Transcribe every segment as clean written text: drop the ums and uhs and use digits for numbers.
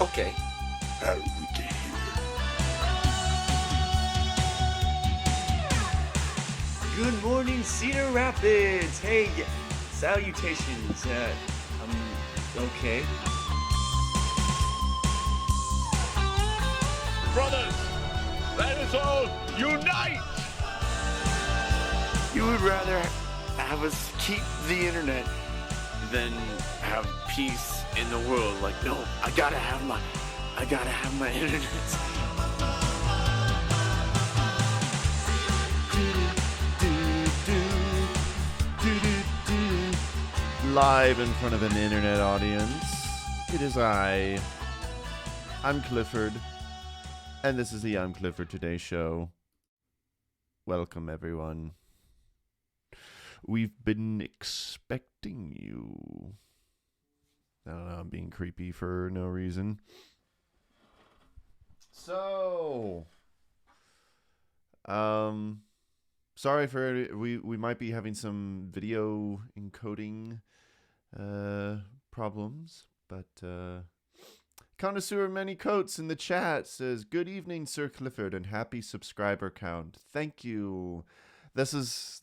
Okay. We can hear Good morning, Cedar Rapids. Hey, salutations. Okay. Brothers, let us all unite! you. Would rather have us keep the internet than have peace in the world. Like, no, I gotta have my internet. Live in front of an internet audience, it is I'm Clifford, and this is the I'm Clifford Today show. Welcome, everyone. We've been expecting you. I don't know, I'm being creepy for no reason. So, sorry for, we might be having some video encoding problems, but Connoisseur of Many Coats in the chat says, "Good evening, Sir Clifford, and happy subscriber count." Thank you. This is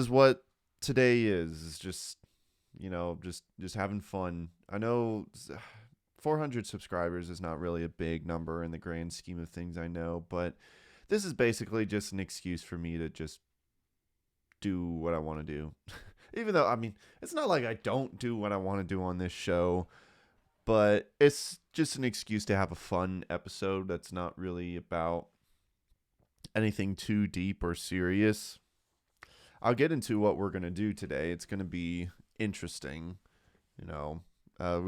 what today is. It's just, just having fun. I know 400 subscribers is not really a big number in the grand scheme of things, I know, but this is basically just an excuse for me to just do what I want to do. Even though, I mean, it's not like I don't do what I want to do on this show, but it's just an excuse to have a fun episode that's not really about anything too deep or serious. I'll get into what we're going to do today. It's going to be interesting. We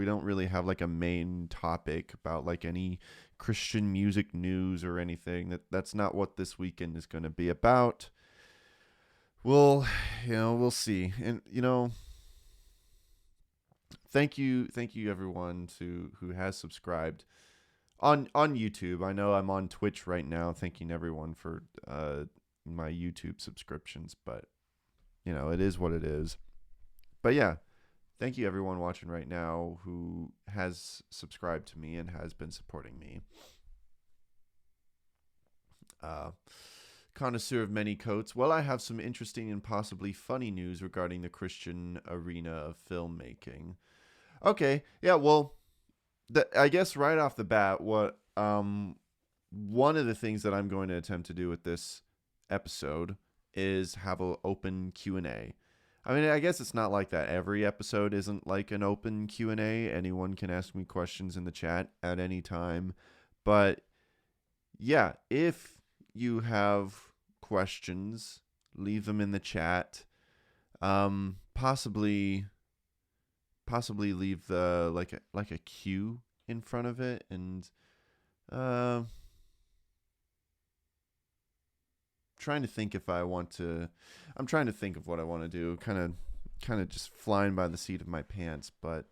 don't really have like a main topic about like any Christian music news or anything. That's not what this weekend is going to be about. Well, we'll see. And thank you everyone who has subscribed on YouTube. I know I'm on Twitch right now, thanking everyone for my YouTube subscriptions, but it is what it is. But yeah, thank you everyone watching right now who has subscribed to me and has been supporting me. Connoisseur of Many Coats. Well, I have some interesting and possibly funny news regarding the Christian arena of filmmaking. Okay, yeah, well, I guess right off the bat, what one of the things that I'm going to attempt to do with this episode is have an open Q&A. I mean, I guess it's not like that. Every episode isn't like an open Q&A. Anyone can ask me questions in the chat at any time. But yeah, if you have questions, leave them in the chat. Possibly leave the like a Q in front of it, and trying to think if I'm trying to think of what I want to do. Kind of just flying by the seat of my pants. But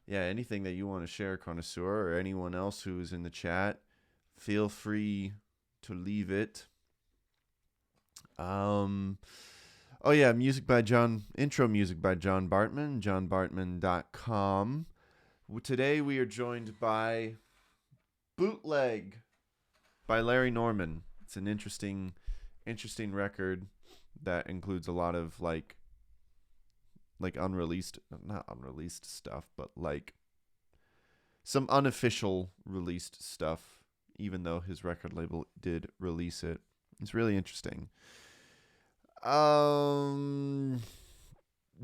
yeah, anything that you want to share, Connoisseur, or anyone else who is in the chat, feel free to leave it. Oh yeah, intro music by John Bartman, johnbartman.com. Today we are joined by Bootleg by Larry Norman. It's an interesting record that includes a lot of like not unreleased stuff, but like some unofficial released stuff. Even though his record label did release it. It's really interesting.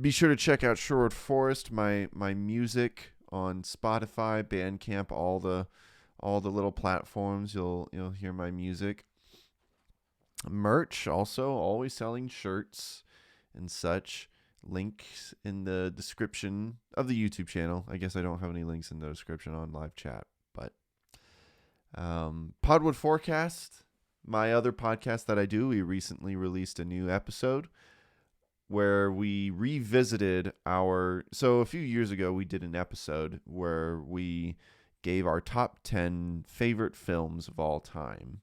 Be sure to check out Sherwood Forest, my music on Spotify, Bandcamp, all the little platforms. You'll hear my music. Merch also, always selling shirts and such. Links in the description of the YouTube channel. I guess I don't have any links in the description on live chat, but Podwood Forecast, my other podcast that I do, we recently released a new episode where we revisited so a few years ago we did an episode where we gave our top 10 favorite films of all time.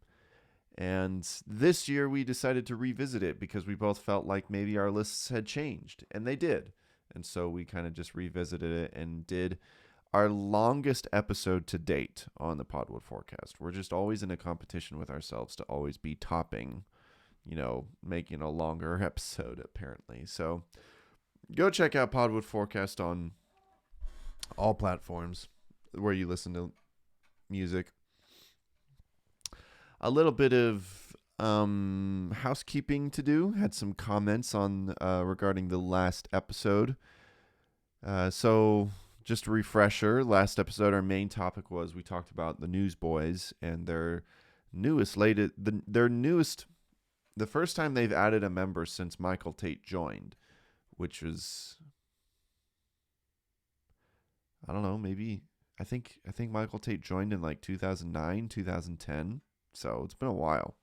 And this year we decided to revisit it because we both felt like maybe our lists had changed, and they did. And so we kind of just revisited it and did our longest episode to date on the Podwood Forecast. We're just always in a competition with ourselves to always be topping, making a longer episode, apparently. So go check out Podwood Forecast on all platforms where you listen to music. A little bit of housekeeping to do. Had some comments on regarding the last episode. So just a refresher, last episode our main topic was we talked about the Newsboys and the first time they've added a member since Michael Tate joined, which was, I don't know, maybe I think Michael Tate joined in like 2009, 2010. So it's been a while.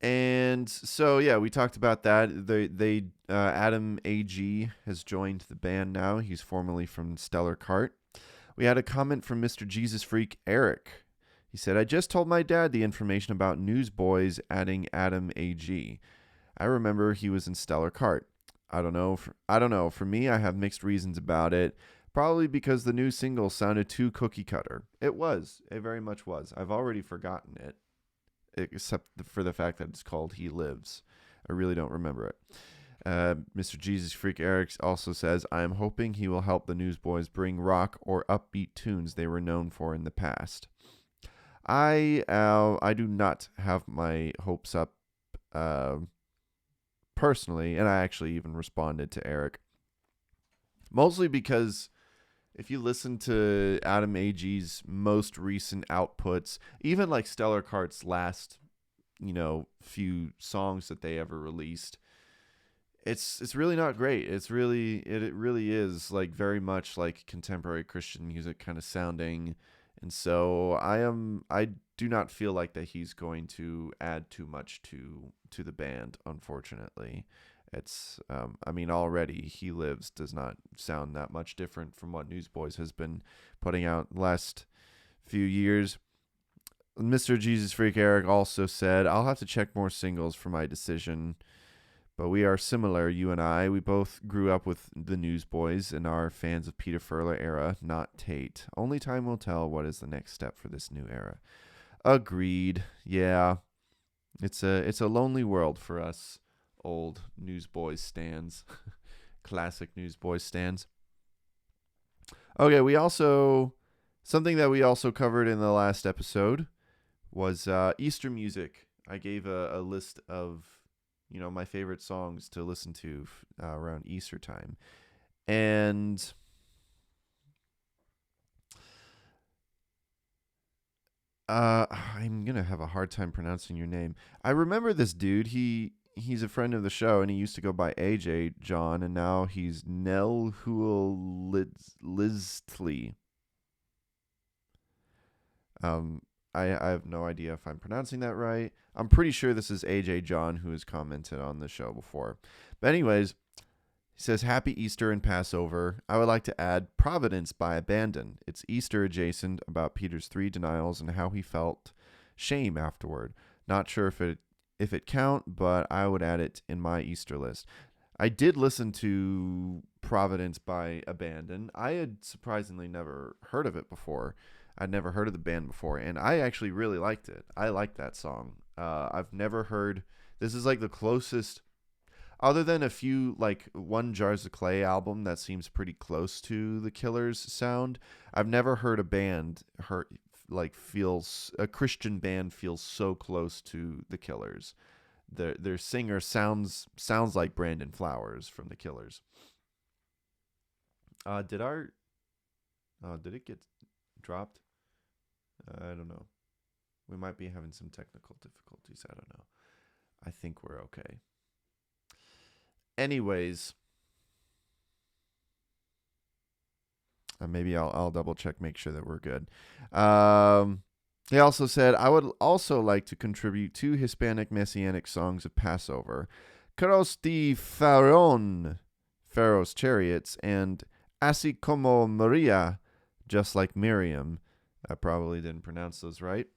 And so, yeah, we talked about that. Adam A.G. has joined the band now. He's formerly from Stellar Cart. We had a comment from Mr. Jesus Freak Eric. He said, I just told my dad the information about Newsboys adding Adam A.G. I remember he was in Stellar Cart. I don't know. For me, I have mixed reasons about it. Probably because the new single sounded too cookie cutter. It was. It very much was. I've already forgotten it. Except for the fact that it's called He Lives. I really don't remember it. Mr. Jesus Freak Eric also says, I am hoping he will help the Newsboys bring rock or upbeat tunes they were known for in the past. I do not have my hopes up personally, and I actually even responded to Eric. Mostly because if you listen to Adam A.G.'s most recent outputs, even like Stellar Cart's last, few songs that they ever released, it's really not great. It really is like very much like contemporary Christian music kind of sounding. And so I do not feel like that he's going to add too much to the band, unfortunately. It's, already He Lives does not sound that much different from what Newsboys has been putting out the last few years. Mr. Jesus Freak Eric also said, I'll have to check more singles for my decision, but we are similar, you and I. We both grew up with the Newsboys and are fans of Peter Furler era, not Tate. Only time will tell what is the next step for this new era. Agreed. Yeah. It's a lonely world for us old Newsboys stands. Classic Newsboys stands. Okay, something that we also covered in the last episode was Easter music. I gave a list of, my favorite songs to listen to around Easter time. And I'm going to have a hard time pronouncing your name. I remember this dude. He's a friend of the show, and he used to go by AJ John, and now he's Nelhuel Liztley. I have no idea if I'm pronouncing that right. I'm pretty sure this is AJ John, who has commented on the show before. But anyways, he says, Happy Easter and Passover. I would like to add Providence by Abandon. It's Easter adjacent about Peter's 3 denials and how he felt shame afterward. Not sure if it count, but I would add it in my Easter list. I did listen to Providence by Abandon. I had surprisingly never heard of it before. I'd never heard of the band before, and I actually really liked it. I liked that song. I've never heard... This is like the closest... Other than a few, like, One Jars of Clay album that seems pretty close to the Killers' sound, I've never heard a band a Christian band feels so close to the Killers. Their singer sounds like Brandon Flowers from the Killers. Did it get dropped? I don't know. We might be having some technical difficulties. I don't know. I think we're okay. Anyways, maybe I'll double check, make sure that we're good. He also said, I would also like to contribute 2 Hispanic Messianic songs of Passover, Caros de Faraón, Pharaoh's Chariots, and Así como Maria, Just Like Miriam. I probably didn't pronounce those right.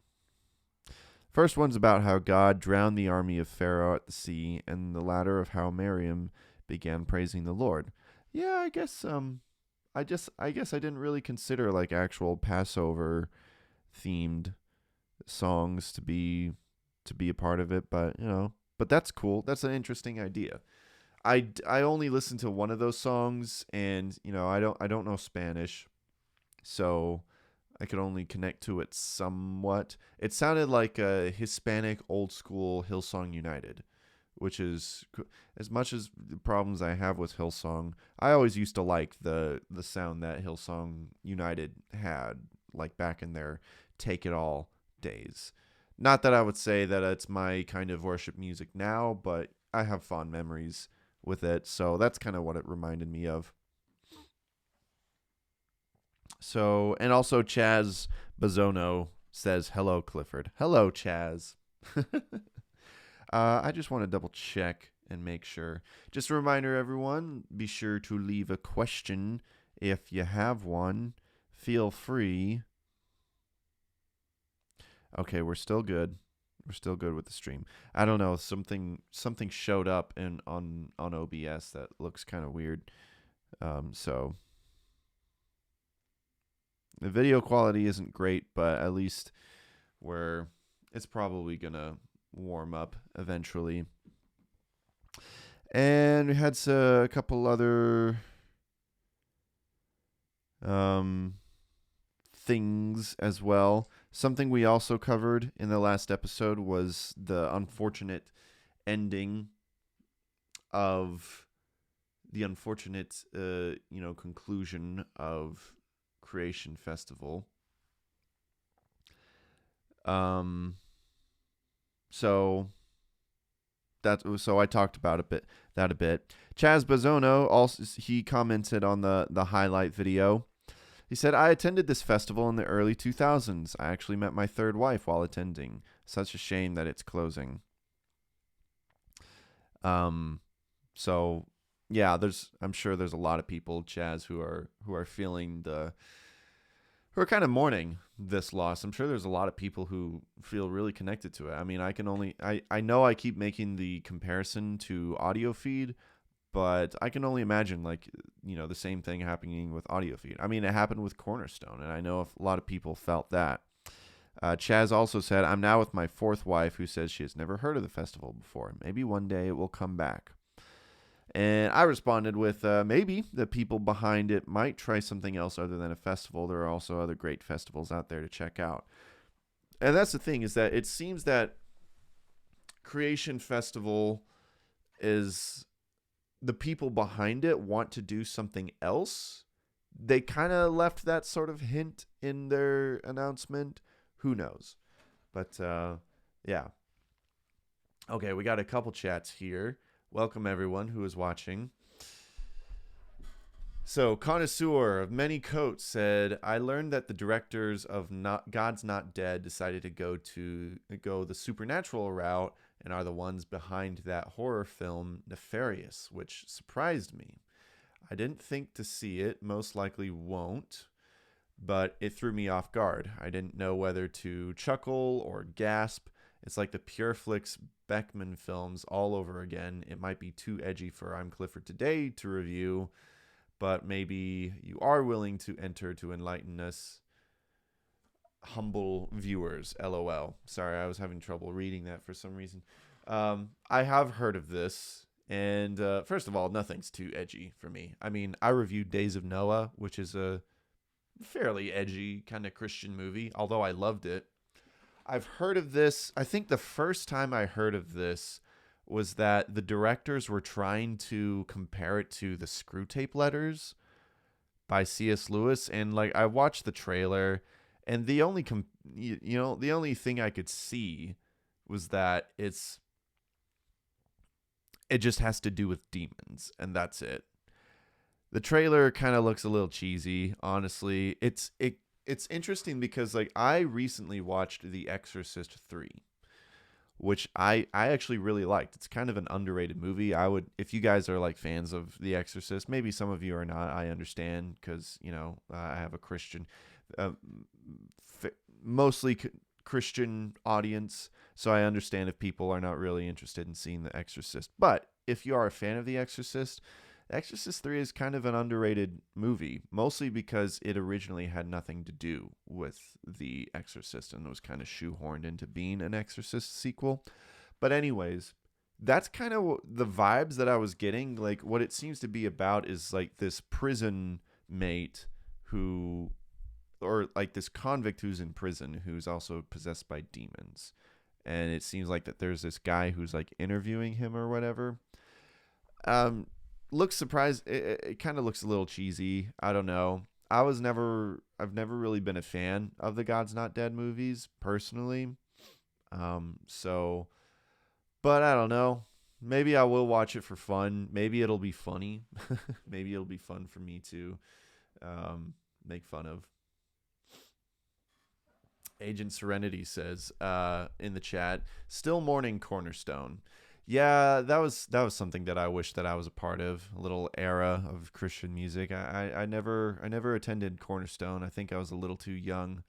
First one's about how God drowned the army of Pharaoh at the sea, and the latter of how Miriam began praising the Lord. Yeah, I guess I guess I didn't really consider like actual Passover themed songs to be a part of it, but but that's cool. That's an interesting idea. I only listened to one of those songs, and I don't know Spanish, so I could only connect to it somewhat. It sounded like a Hispanic old school Hillsong United, which is as much as the problems I have with Hillsong. I always used to like the sound that Hillsong United had, like back in their Take It All days. Not that I would say that it's my kind of worship music now, but I have fond memories with it, so that's kind of what it reminded me of. So, and also Chaz Bazono says, "Hello, Clifford." Hello, Chaz. I just want to double check and make sure. Just a reminder, everyone, be sure to leave a question if you have one. Feel free. Okay, we're still good. We're still good with the stream. I don't know, something showed up on OBS that looks kind of weird. So the video quality isn't great, but at least it's probably gonna warm up eventually. And we had a couple other things as well. Something we also covered in the last episode was the unfortunate ending of the unfortunate conclusion of Creation Festival. So I talked about that a bit. Chaz Bazono also, he commented on the highlight video. He said, "I attended this festival in the early 2000s. I actually met my third wife while attending. Such a shame that it's closing." So yeah, I'm sure there's a lot of people, Chaz, who are feeling who are kind of mourning this loss. I'm sure there's a lot of people who feel really connected to it. I mean, I know I keep making the comparison to audio feed, but I can only imagine, like, the same thing happening with audio feed. I mean, it happened with Cornerstone, and I know a lot of people felt that. Chaz also said, "I'm now with my fourth wife who says she has never heard of the festival before. Maybe one day it will come back." And I responded with, maybe the people behind it might try something else other than a festival. There are also other great festivals out there to check out. And that's the thing, is that it seems that Creation Festival is, the people behind it want to do something else. They kind of left that sort of hint in their announcement. Who knows? But, yeah. Okay, we got a couple chats here. Welcome, everyone who is watching. So, Connoisseur of Many Coats said, "I learned that the directors of God's Not Dead decided to go the supernatural route and are the ones behind that horror film Nefarious, which surprised me. I didn't think to see it, most likely won't, but it threw me off guard. I didn't know whether to chuckle or gasp. It's like the Pureflix Beckman films all over again. It might be too edgy for I'm Clifford Today to review, but maybe you are willing to enter to enlighten us humble viewers, LOL." Sorry, I was having trouble reading that for some reason. I have heard of this, and first of all, nothing's too edgy for me. I mean, I reviewed Days of Noah, which is a fairly edgy kind of Christian movie, although I loved it. I've heard of this. I think the first time I heard of this was that the directors were trying to compare it to the Screwtape Letters by C.S. Lewis, and like I watched the trailer, and the only the only thing I could see was that it just has to do with demons, and that's it. The trailer kind of looks a little cheesy, honestly. It's interesting because, like, I recently watched The Exorcist 3, which I actually really liked. It's kind of an underrated movie. If you guys are like fans of The Exorcist, maybe some of you are not, I understand, because, I have a Christian, mostly Christian audience, so I understand if people are not really interested in seeing The Exorcist. But if you are a fan of The Exorcist, Exorcist 3 is kind of an underrated movie, mostly because it originally had nothing to do with The Exorcist and was kind of shoehorned into being an Exorcist sequel. But anyways, that's kind of the vibes that I was getting. Like, what it seems to be about is like this prison mate who, or like this convict who's in prison who's also possessed by demons. And it seems like that there's this guy who's like interviewing him or whatever. Looks surprised. It kind of looks a little cheesy. I don't know. I've never really been a fan of the God's Not Dead movies personally. So, but I don't know. Maybe I will watch it for fun. Maybe it'll be funny. Maybe it'll be fun for me to make fun of. Agent Serenity says in the chat, still mourning Cornerstone. Yeah, that was something that I wish that I was a part of, a little era of Christian music. I never attended Cornerstone. I think I was a little too young.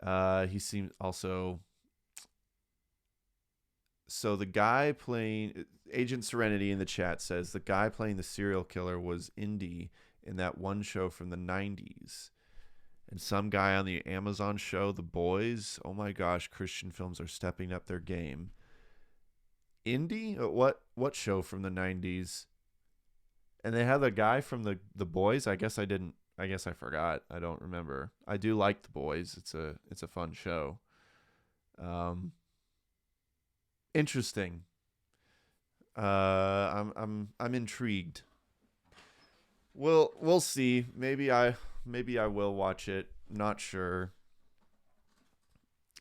He seemed also. So the guy playing Agent Serenity in the chat says the guy playing the serial killer was Indy in that one show from the 90s. And some guy on the Amazon show The Boys. Oh my gosh, Christian films are stepping up their game. Indy? What show from the 90s? And they have a guy from the Boys. I guess I forgot. I don't remember. I do like The Boys. It's a fun show. Interesting. I'm intrigued. We'll see. Maybe I will watch it. Not sure.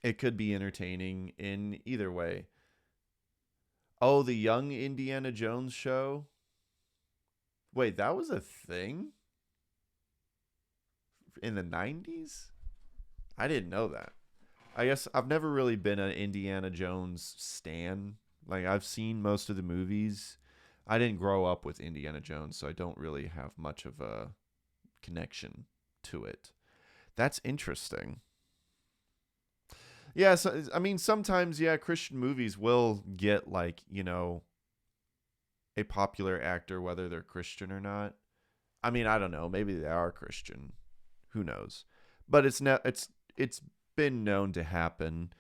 It could be entertaining in either way. Oh, the Young Indiana Jones show? Wait, that was a thing? In the 90s? I didn't know that. I guess I've never really been an Indiana Jones stan. Like, I've seen most of the movies. I didn't grow up with Indiana Jones, so I don't really have much of a connection to it. That's interesting. Yeah, so, I mean, sometimes, yeah, Christian movies will get, like, you know, a popular actor, whether they're Christian or not. I mean, I don't know. Maybe they are Christian. Who knows? But it's been known to happen.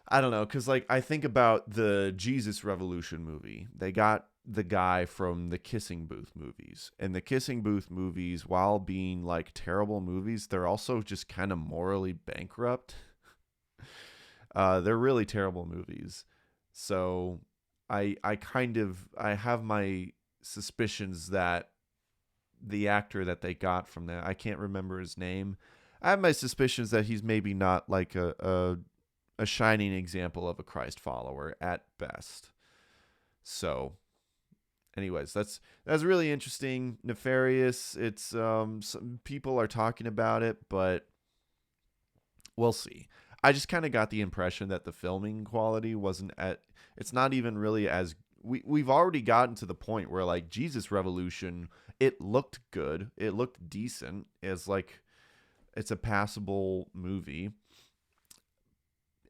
I don't know, because, like, I think about the Jesus Revolution movie. They got the guy from the Kissing Booth movies. And the Kissing Booth movies, while being, like, terrible movies, they're also just kind of morally bankrupt. They're really terrible movies. So I have my suspicions that the actor that they got from that, I can't remember his name. I have my suspicions that he's maybe not like a shining example of a Christ follower at best. So anyways, that's really interesting. Nefarious. It's some people are talking about it, but we'll see. I just kind of got the impression that the filming quality wasn't it's not even really as we've already gotten to the point where, like, Jesus Revolution, it looked good. It looked decent. It's like it's a passable movie.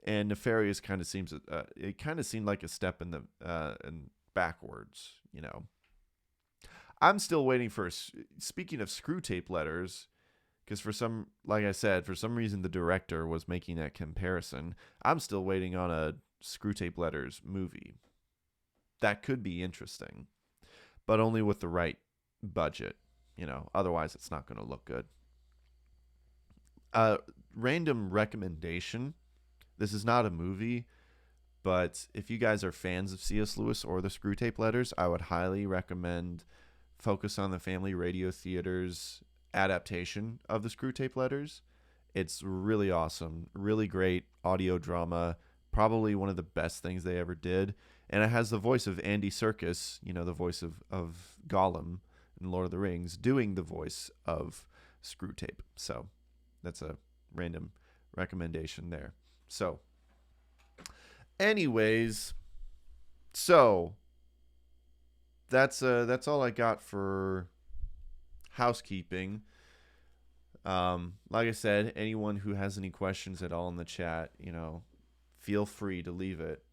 And Nefarious kind of seems it kind of seemed like a step in the in backwards, you know. I'm still waiting for speaking of Screw Tape Letters, because like I said, for some reason the director was making that comparison. I'm still waiting on a Screw Tape Letters movie. That could be interesting, but only with the right budget, you know. Otherwise, it's not going to look good. Random recommendation. This is not a movie, but if you guys are fans of C.S. Lewis or the Screw Tape Letters, I would highly recommend Focus on the Family Radio Theater's adaptation of the Screw Tape Letters. It's really awesome, really great audio drama, probably one of the best things they ever did. And it has the voice of Andy Serkis, you know, the voice of Gollum in Lord of the Rings, doing the voice of Screw Tape. So that's a random recommendation there. So anyways, so that's all I got for housekeeping. Like I said, anyone who has any questions at all in the chat, you know, feel free to leave it.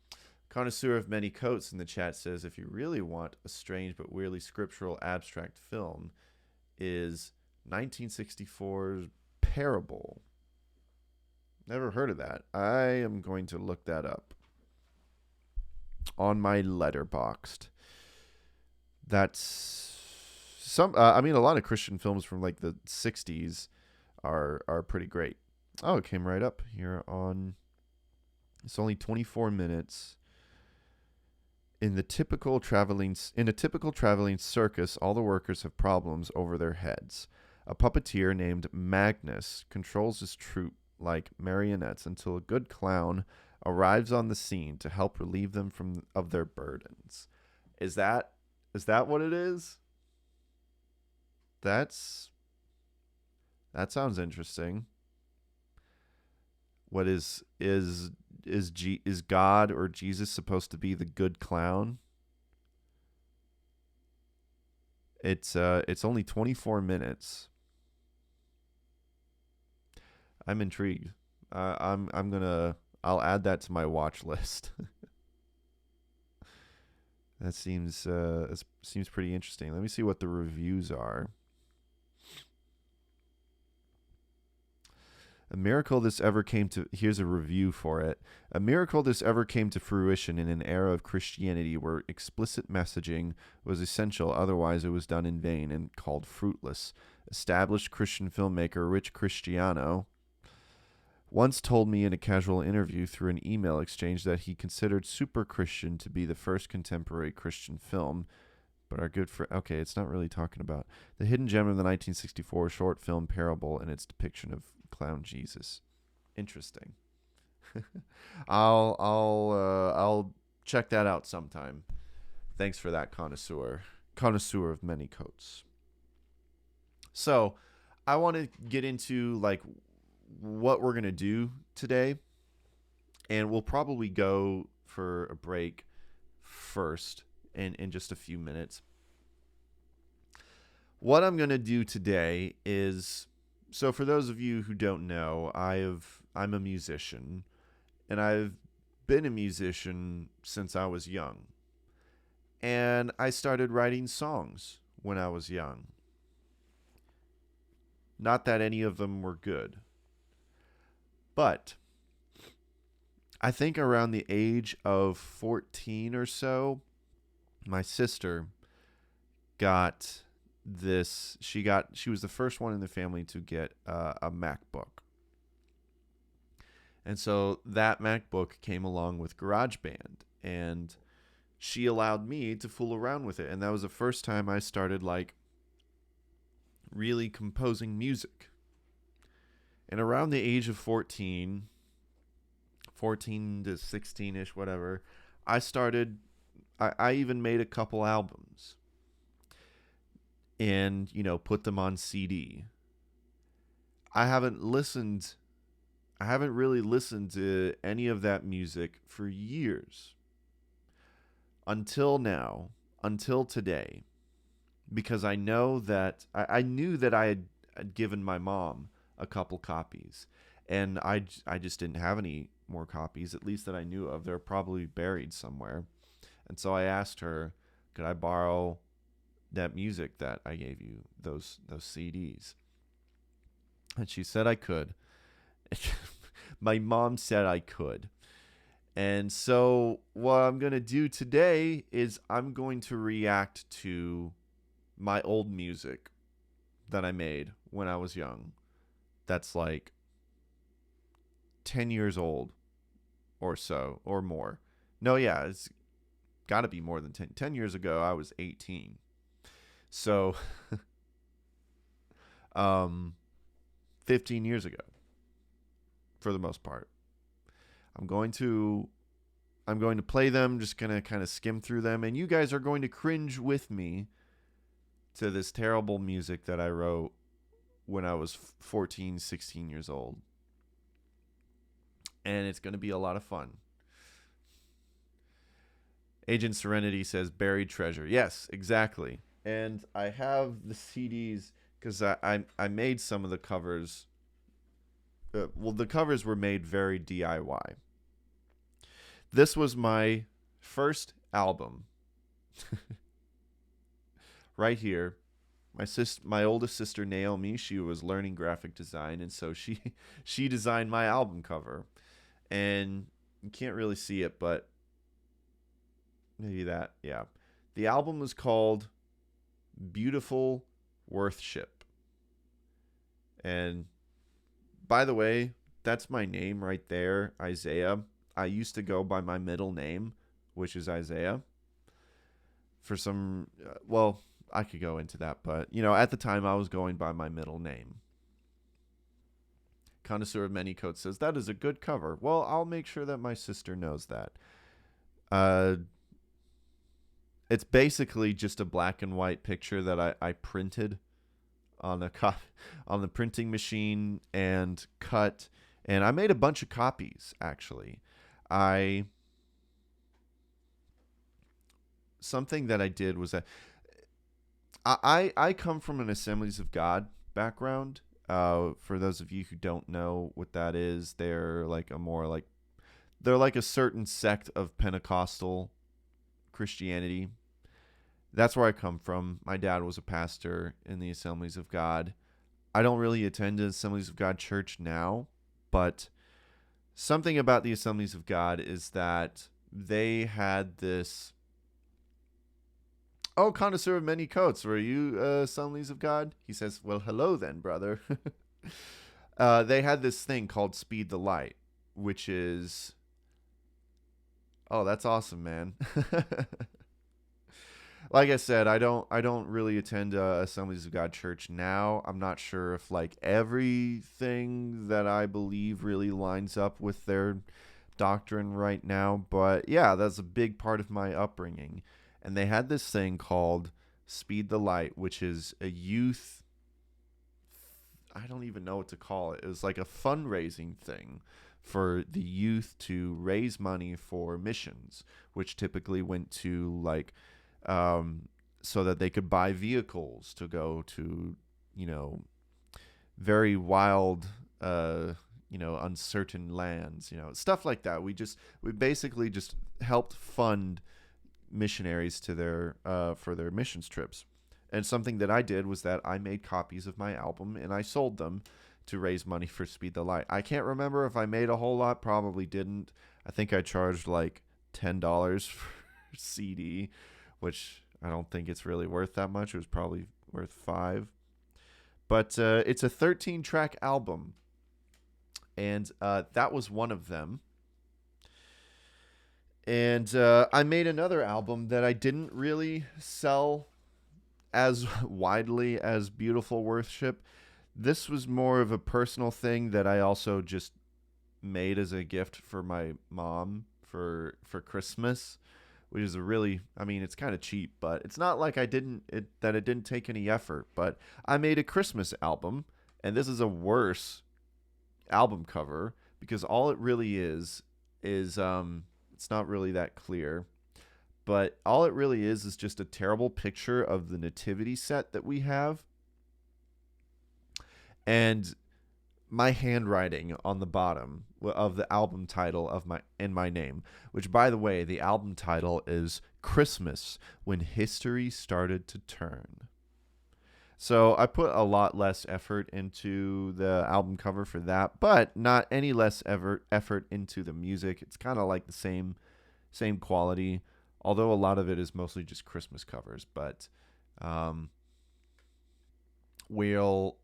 Connoisseur of Many Coats in the chat says, if you really want a strange but weirdly scriptural abstract film, is 1964's Parable. Never heard of that. I am going to look that up on my Letterboxd. That's some. I mean, a lot of Christian films from like the 60s are pretty great. Oh, it came right up here on. It's only 24 minutes. In a typical traveling circus, all the workers have problems over their heads. A puppeteer named Magnus controls his troupe like marionettes until a good clown arrives on the scene to help relieve them of their burdens. Is that what it is? That sounds interesting. What is God or Jesus supposed to be the good clown? It's only 24 minutes. I'm intrigued. I'll add that to my watch list. That seems pretty interesting. Let me see what the reviews are. Here's a review for it. A miracle this ever came to fruition in an era of Christianity where explicit messaging was essential, otherwise it was done in vain and called fruitless. Established Christian filmmaker Rich Cristiano once told me in a casual interview through an email exchange that he considered Super Christian to be the first contemporary Christian film, but our good friend... Okay, it's not really talking about the hidden gem of the 1964 short film Parable and its depiction of clown Jesus. Interesting. I'll check that out sometime. Thanks for that, connoisseur of many coats. So, I want to get into like what we're gonna do today, and we'll probably go for a break first in just a few minutes. What I'm gonna do today is, so for those of you who don't know, I'm a musician, and I've been a musician since I was young. And I started writing songs when I was young. Not that any of them were good. But I think around the age of 14 or so, my sister got this. She was the first one in the family to get a MacBook. And so that MacBook came along with GarageBand, and she allowed me to fool around with it. And that was the first time I started like really composing music. And around the age of 14 to 16-ish, whatever, I even made a couple albums and, put them on CD. I haven't really listened to any of that music for years. Until now, until today. Because I know that, I knew that I had given my mom a couple copies. And I just didn't have any more copies, at least that I knew of. They're probably buried somewhere. And so I asked her, could I borrow that music that I gave you, those CDs? And she said I could. My mom said I could. And so what I'm going to do today is I'm going to react to my old music that I made when I was young. That's like 10 years old or so, or more. No, yeah, it's got to be more than 10. 10 years ago, I was 18. So, 15 years ago, for the most part. I'm going to play them, just going to kind of skim through them, and you guys are going to cringe with me to this terrible music that I wrote when I was 14, 16 years old. And it's going to be a lot of fun. Agent Serenity says buried treasure. Yes, exactly. And I have the CDs because I made some of the covers. The covers were made very DIY. This was my first album. Right here. My oldest sister Naomi, she was learning graphic design, and so she designed my album cover. And you can't really see it, but maybe that, yeah. The album was called Beautiful Worthship. And by the way, that's my name right there, Isaiah. I used to go by my middle name, which is Isaiah. For some, well, I could go into that, but, at the time I was going by my middle name. Connoisseur of Many Coats says, that is a good cover. Well, I'll make sure that my sister knows that. It's basically just a black and white picture that I printed on the printing machine and cut. And I made a bunch of copies, actually. Something that I did was that I come from an Assemblies of God background. For those of you who don't know what that is, they're like a certain sect of Pentecostal Christianity. That's where I come from. My dad was a pastor in the Assemblies of God. I don't really attend the Assemblies of God church now, but something about the Assemblies of God is that they had this. Oh, connoisseur of many coats. Were you Assemblies of God? He says, well, hello then, brother. They had this thing called Speed the Light, which is... Oh, that's awesome, man. Like I said, I don't really attend Assemblies of God church now. I'm not sure if like everything that I believe really lines up with their doctrine right now. But yeah, that's a big part of my upbringing. And they had this thing called Speed the Light, which is a youth... I don't even know what to call it. It was like a fundraising thing for the youth to raise money for missions, which typically went to like... so that they could buy vehicles to go to, very wild, uncertain lands, stuff like that. We basically just helped fund missionaries to their for their missions trips. And something that I did was that I made copies of my album and I sold them to raise money for Speed the Light. I can't remember if I made a whole lot, probably didn't. I think I charged like $10 for CD, which I don't think it's really worth that much. It was probably worth $5. But it's a 13-track album, and that was one of them. And I made another album that I didn't really sell as widely as Beautiful Worship. This was more of a personal thing that I also just made as a gift for my mom for Christmas, which is it's kind of cheap, but it's not like it didn't take any effort. But I made a Christmas album, and this is a worse album cover because all it really is it's not really that clear, but all it really is just a terrible picture of the nativity set that we have, and my handwriting on the bottom of the album title of my name, which, by the way, the album title is Christmas When History Started to Turn. So I put a lot less effort into the album cover for that, but not any less effort into the music. It's kind of like the same quality, although a lot of it is mostly just Christmas covers. But we'll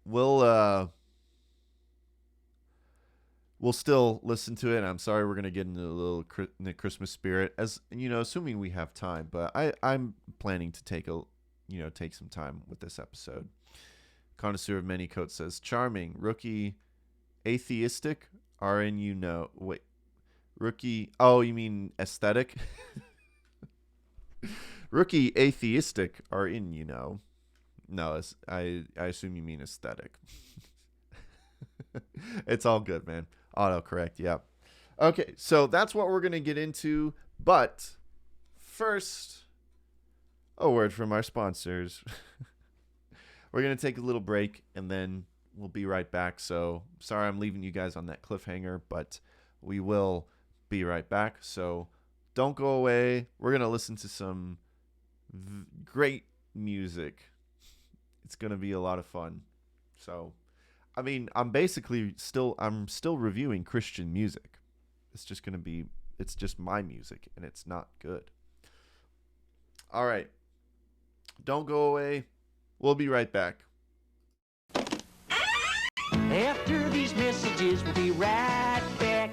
still listen to it. I'm sorry we're going to get into in the Christmas spirit, as assuming we have time, but I'm planning to take some time with this episode. Connoisseur of Many Coats says, charming, rookie, atheistic, wait, rookie, oh, you mean aesthetic? Rookie, atheistic, no, I assume you mean aesthetic. It's all good, man. Autocorrect, yeah. Okay, so that's what we're going to get into, but first, a word from our sponsors. We're going to take a little break, and then we'll be right back. So, sorry I'm leaving you guys on that cliffhanger, but we will be right back. So, don't go away. We're going to listen to some great music. It's going to be a lot of fun. So, I mean, I'm still reviewing Christian music. It's just my music, and it's not good. All right. Don't go away. We'll be right back. After these messages, we'll be right back.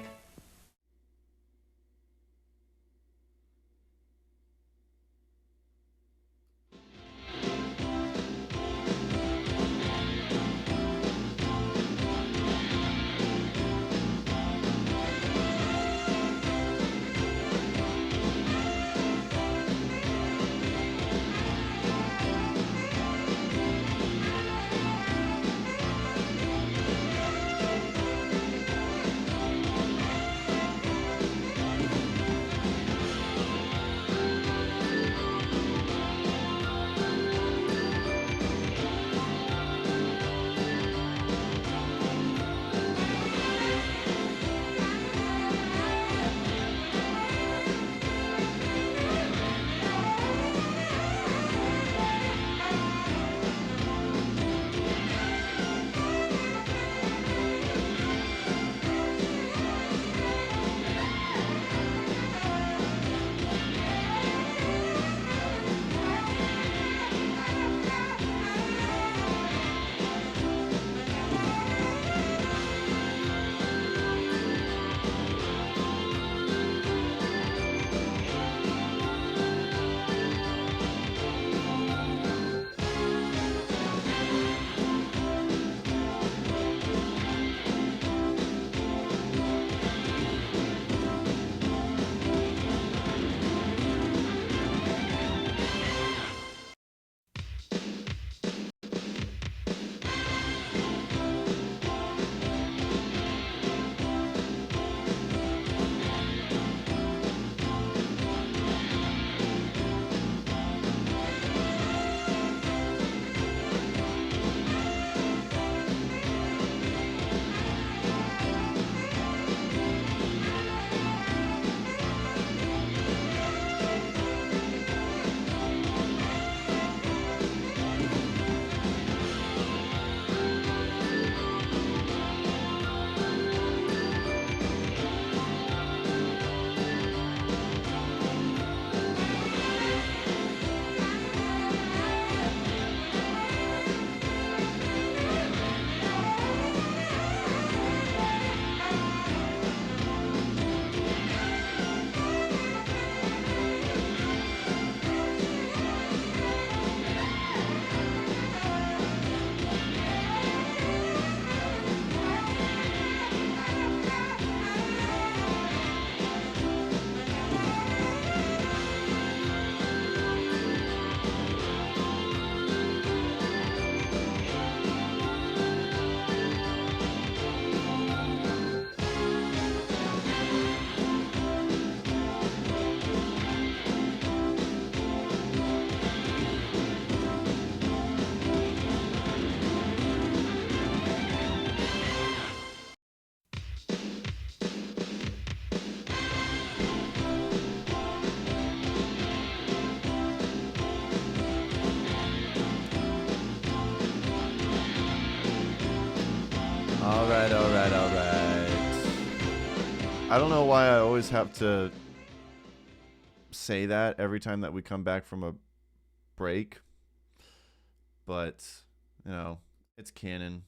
All right. I don't know why I always have to say that every time that we come back from a break, but it's canon,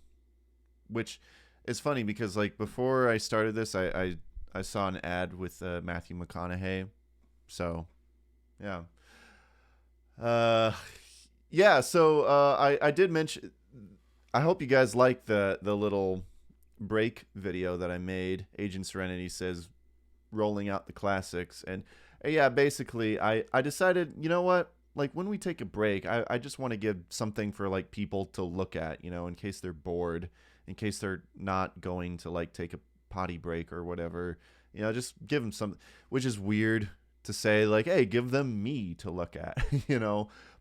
which is funny because like before I started this, I saw an ad with Matthew McConaughey, so yeah. So I did mention. I hope you guys like the little break video that I made. Agent Serenity says, rolling out the classics. And yeah, basically, I decided, you know what? Like, when we take a break, I just want to give something for, like, people to look at, in case they're bored, in case they're not going to, like, take a potty break or whatever. Just give them some, which is weird to say, like, hey, give them me to look at,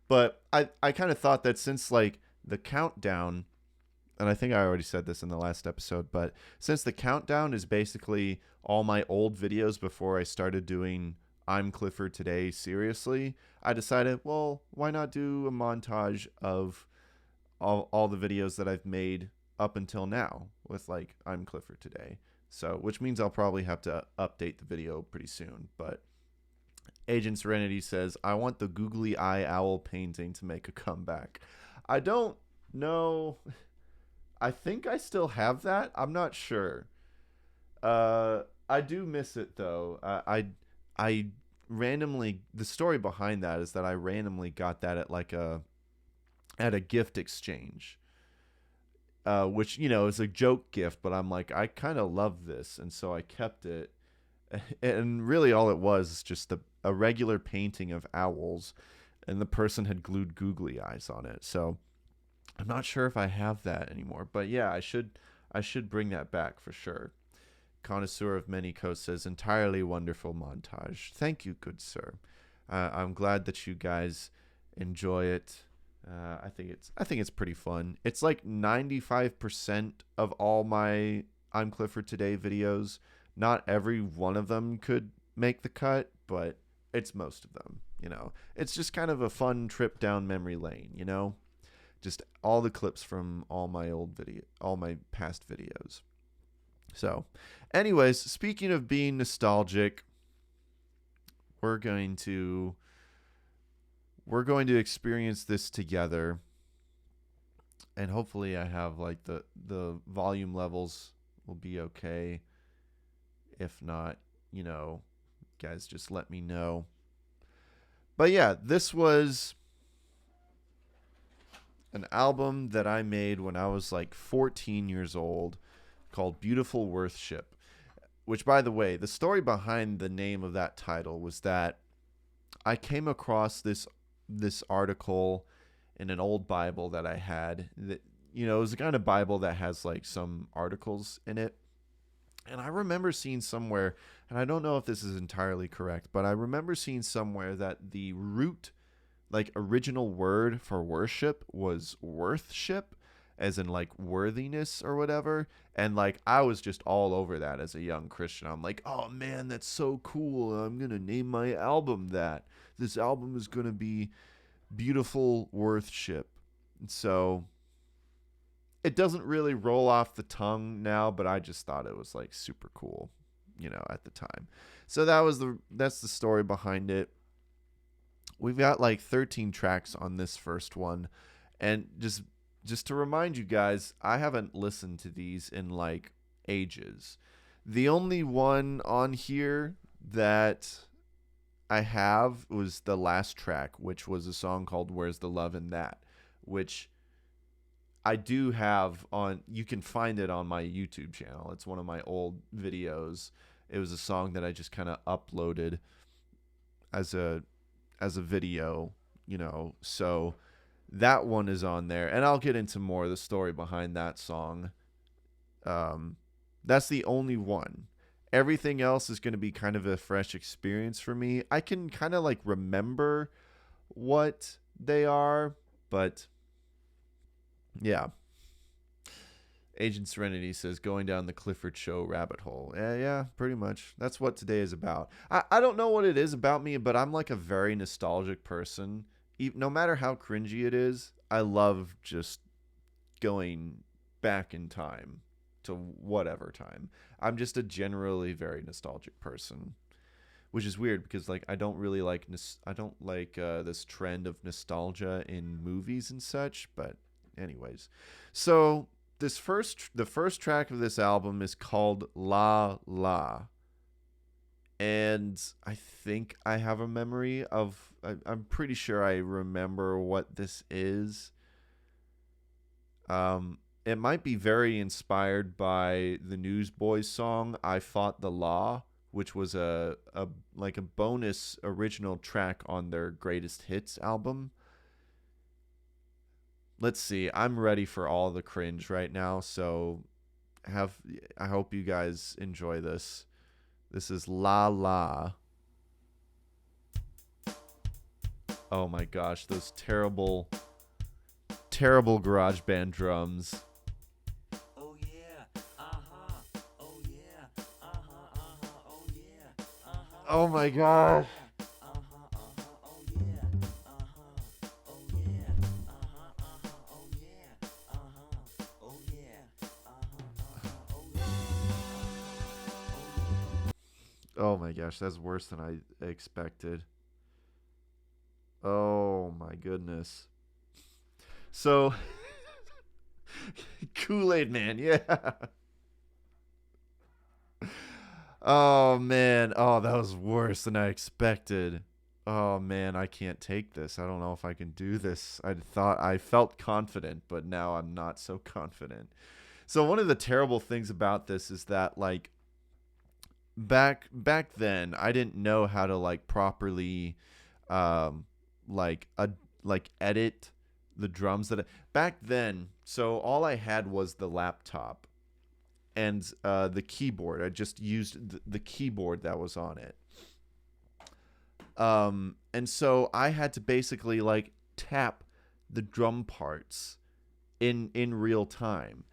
But I kind of thought that since, like, the countdown, and I think I already said this in the last episode, but since the countdown is basically all my old videos before I started doing I'm Clifford Today seriously, I decided, well, why not do a montage of all the videos that I've made up until now with like I'm Clifford Today. So, which means I'll probably have to update the video pretty soon. But Agent Serenity says, I want the googly eye owl painting to make a comeback. I don't know. I think I still have that. I'm not sure. I do miss it though. I randomly, the story behind that is that I randomly got that at a gift exchange. Which, you know, is a joke gift, but I'm like, I kind of love this, and so I kept it. And really all it was is just a regular painting of owls, and the person had glued googly eyes on it. So I'm not sure if I have that anymore, but yeah, I should bring that back for sure. Connoisseur of Many Coasts says, entirely wonderful montage. Thank you, good sir. I'm glad that you guys enjoy it. I think it's pretty fun. It's like 95% of all my I'm Clifford Today videos. Not every one of them could make the cut, but it's most of them, you know. It's just kind of a fun trip down memory lane, you know. Just all the clips from all my past videos. So, anyways, speaking of being nostalgic, we're going to experience this together, and hopefully I have like the volume levels will be okay. If not, you know, guys, just let me know. But yeah, this was an album that I made when I was like 14 years old called Beautiful Worship, which, by the way, the story behind the name of that title was that I came across this article in an old Bible that I had that, you know, it was the kind of Bible that has like some articles in it. And I remember seeing somewhere, and I don't know if this is entirely correct, but I remember seeing somewhere that the root, like original word for worship was worthship, as in like worthiness or whatever. And like I was just all over that as a young Christian. I'm like, oh man, that's so cool. I'm going to name my album that. This album is going to be Beautiful Worship. So it doesn't really roll off the tongue now, but I just thought it was like super cool, you know, at the time. So that's the story behind it. We've got like 13 tracks on this first one, and just to remind you guys, I haven't listened to these in like ages. The only one on here that I have was the last track, which was a song called Where's the Love in That, which I do have on, you can find it on my YouTube channel. It's one of my old videos. It was a song that I just kind of uploaded as a video, you know. So that one is on there, and I'll get into more of the story behind that song. That's the only one. Everything else is going to be kind of a fresh experience for me. I can kind of like remember what they are, but yeah. Agent Serenity says, going down the Clifford Show rabbit hole. Yeah, pretty much. That's what today is about. I don't know what it is about me, but I'm like a very nostalgic person. No matter how cringy it is, I love just going back in time to whatever time. I'm just a generally very nostalgic person, which is weird because like I don't like this trend of nostalgia in movies and such. But anyways, so the first track of this album is called La La, and I think I have a memory of, I'm pretty sure I remember what this is. It might be very inspired by the Newsboys song I Fought the Law, which was a bonus original track on their Greatest Hits album. Let's see. I'm ready for all the cringe right now, so I hope you guys enjoy this. This is La La. Oh my gosh, those terrible garage band drums. Oh yeah, uh-huh. Oh yeah, uh-huh, uh-huh. Oh yeah, uh-huh. Oh my gosh. Oh my gosh, that's worse than I expected. Oh my goodness. So, Kool-Aid Man, yeah. Oh man, oh that was worse than I expected. Oh man, I can't take this. I don't know if I can do this. I felt confident, but now I'm not so confident. So one of the terrible things about this is that like back then I didn't know how to like properly um like like edit the drums back then. So all I had was the laptop and the keyboard. I just used the keyboard that was on it. And so I had to basically like tap the drum parts in real time.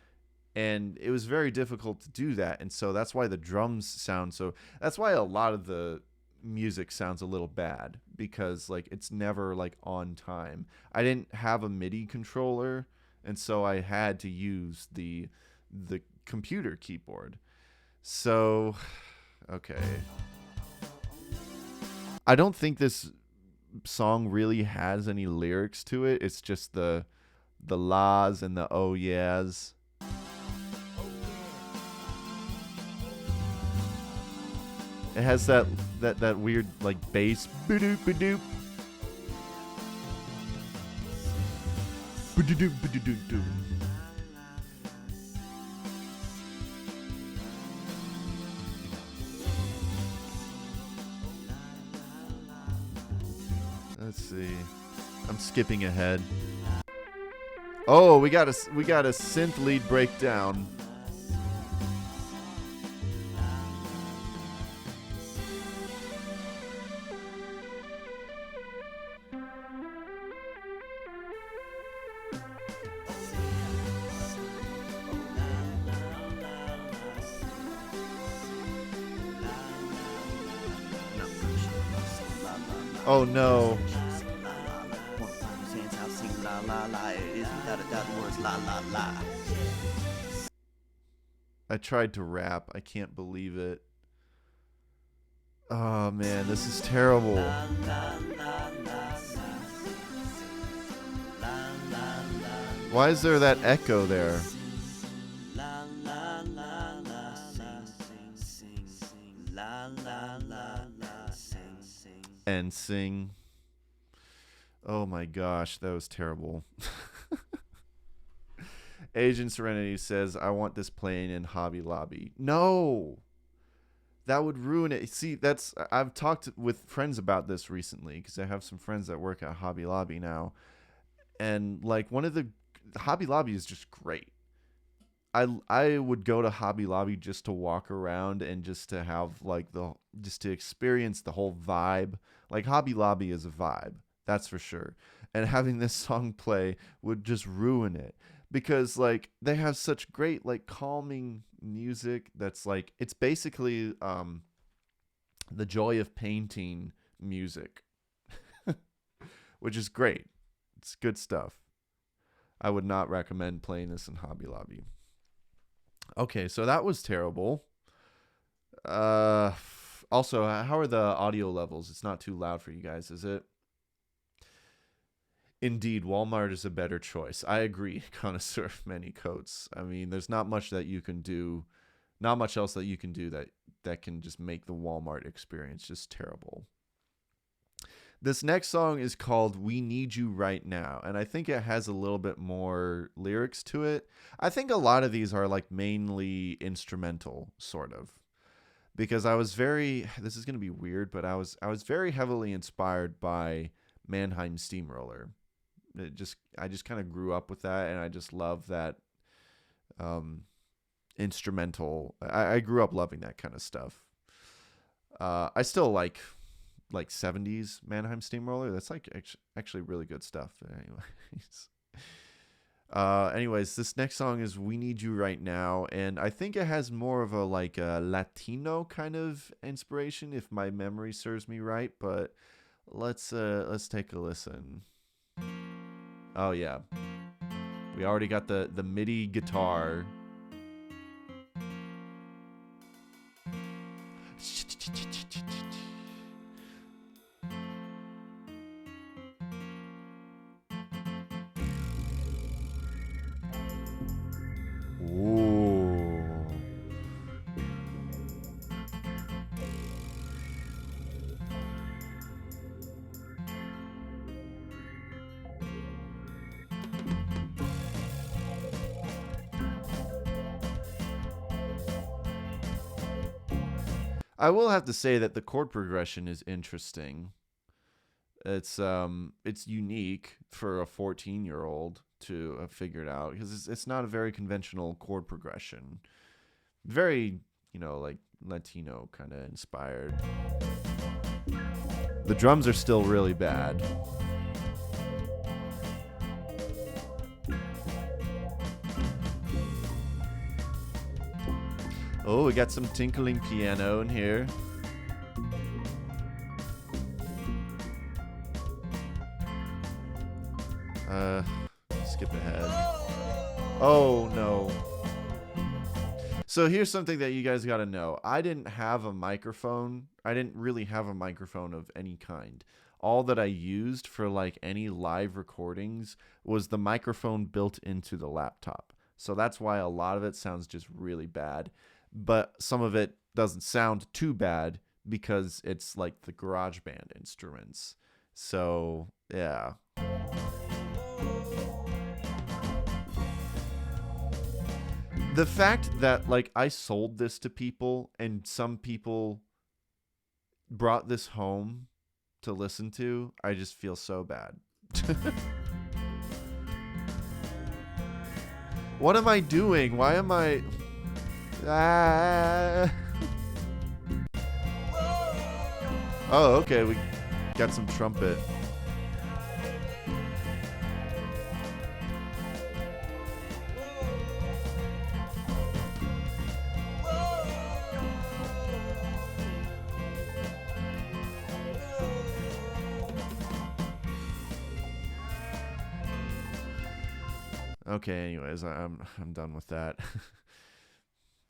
And it was very difficult to do that. And so that's why the drums sound so, that's why a lot of the music sounds a little bad, because like it's never like on time. I didn't have a MIDI controller, and so I had to use the computer keyboard. So okay. I don't think this song really has any lyrics to it. It's just the la's and the oh yeahs. It has that weird like bass. Ba-doop, ba-doop. Ba-doop, ba-doop, ba-doop. Let's see. I'm skipping ahead. Oh, we got a synth lead breakdown. Oh no. I tried to rap. I can't believe it. Oh man, this is terrible. Why is there that echo there? And sing. Oh my gosh, that was terrible. Agent Serenity says, I want this playing in Hobby Lobby. No! That would ruin it. See, I've talked with friends about this recently, because I have some friends that work at Hobby Lobby now. And like Hobby Lobby is just great. I would go to Hobby Lobby just to walk around and just to have like just to experience the whole vibe. Like Hobby Lobby is a vibe, that's for sure. And having this song play would just ruin it, because like they have such great like calming music that's like, it's basically the joy of painting music. Which is great. It's good stuff. I would not recommend playing this in Hobby Lobby. Okay, so that was terrible. Also, how are the audio levels? It's not too loud for you guys, is it? Indeed, Walmart is a better choice. I agree, Connoisseur of Many Coats. I mean, there's not much that you can do, not much else that you can do that can just make the Walmart experience just terrible. This next song is called We Need You Right Now, and I think it has a little bit more lyrics to it. I think a lot of these are like mainly instrumental, sort of. Because this is going to be weird, but I was very heavily inspired by Mannheim Steamroller. I just kind of grew up with that, and I just love that instrumental. I grew up loving that kind of stuff. I still like 70s Mannheim Steamroller. That's like actually really good stuff. Anyways, Anyways, this next song is "We Need You Right Now," and I think it has more of a like a Latino kind of inspiration, if my memory serves me right. But let's take a listen. Oh yeah, we already got the MIDI guitar. Ooh. I will have to say that the chord progression is interesting. It's unique for a 14-year-old to have figured out, because it's not a very conventional chord progression. Very, like Latino kind of inspired. The drums are still really bad. Oh, we got some tinkling piano in here. Skip ahead. Oh, no. So here's something that you guys got to know. I didn't have a microphone. I didn't really have a microphone of any kind. All that I used for like any live recordings was the microphone built into the laptop. So that's why a lot of it sounds just really bad. But some of it doesn't sound too bad because it's like the GarageBand instruments. So, yeah. The fact that like I sold this to people and some people brought this home to listen to, I just feel so bad. What am I doing? Why am I... Oh, okay, we got some trumpet. Okay, anyways, I'm done with that.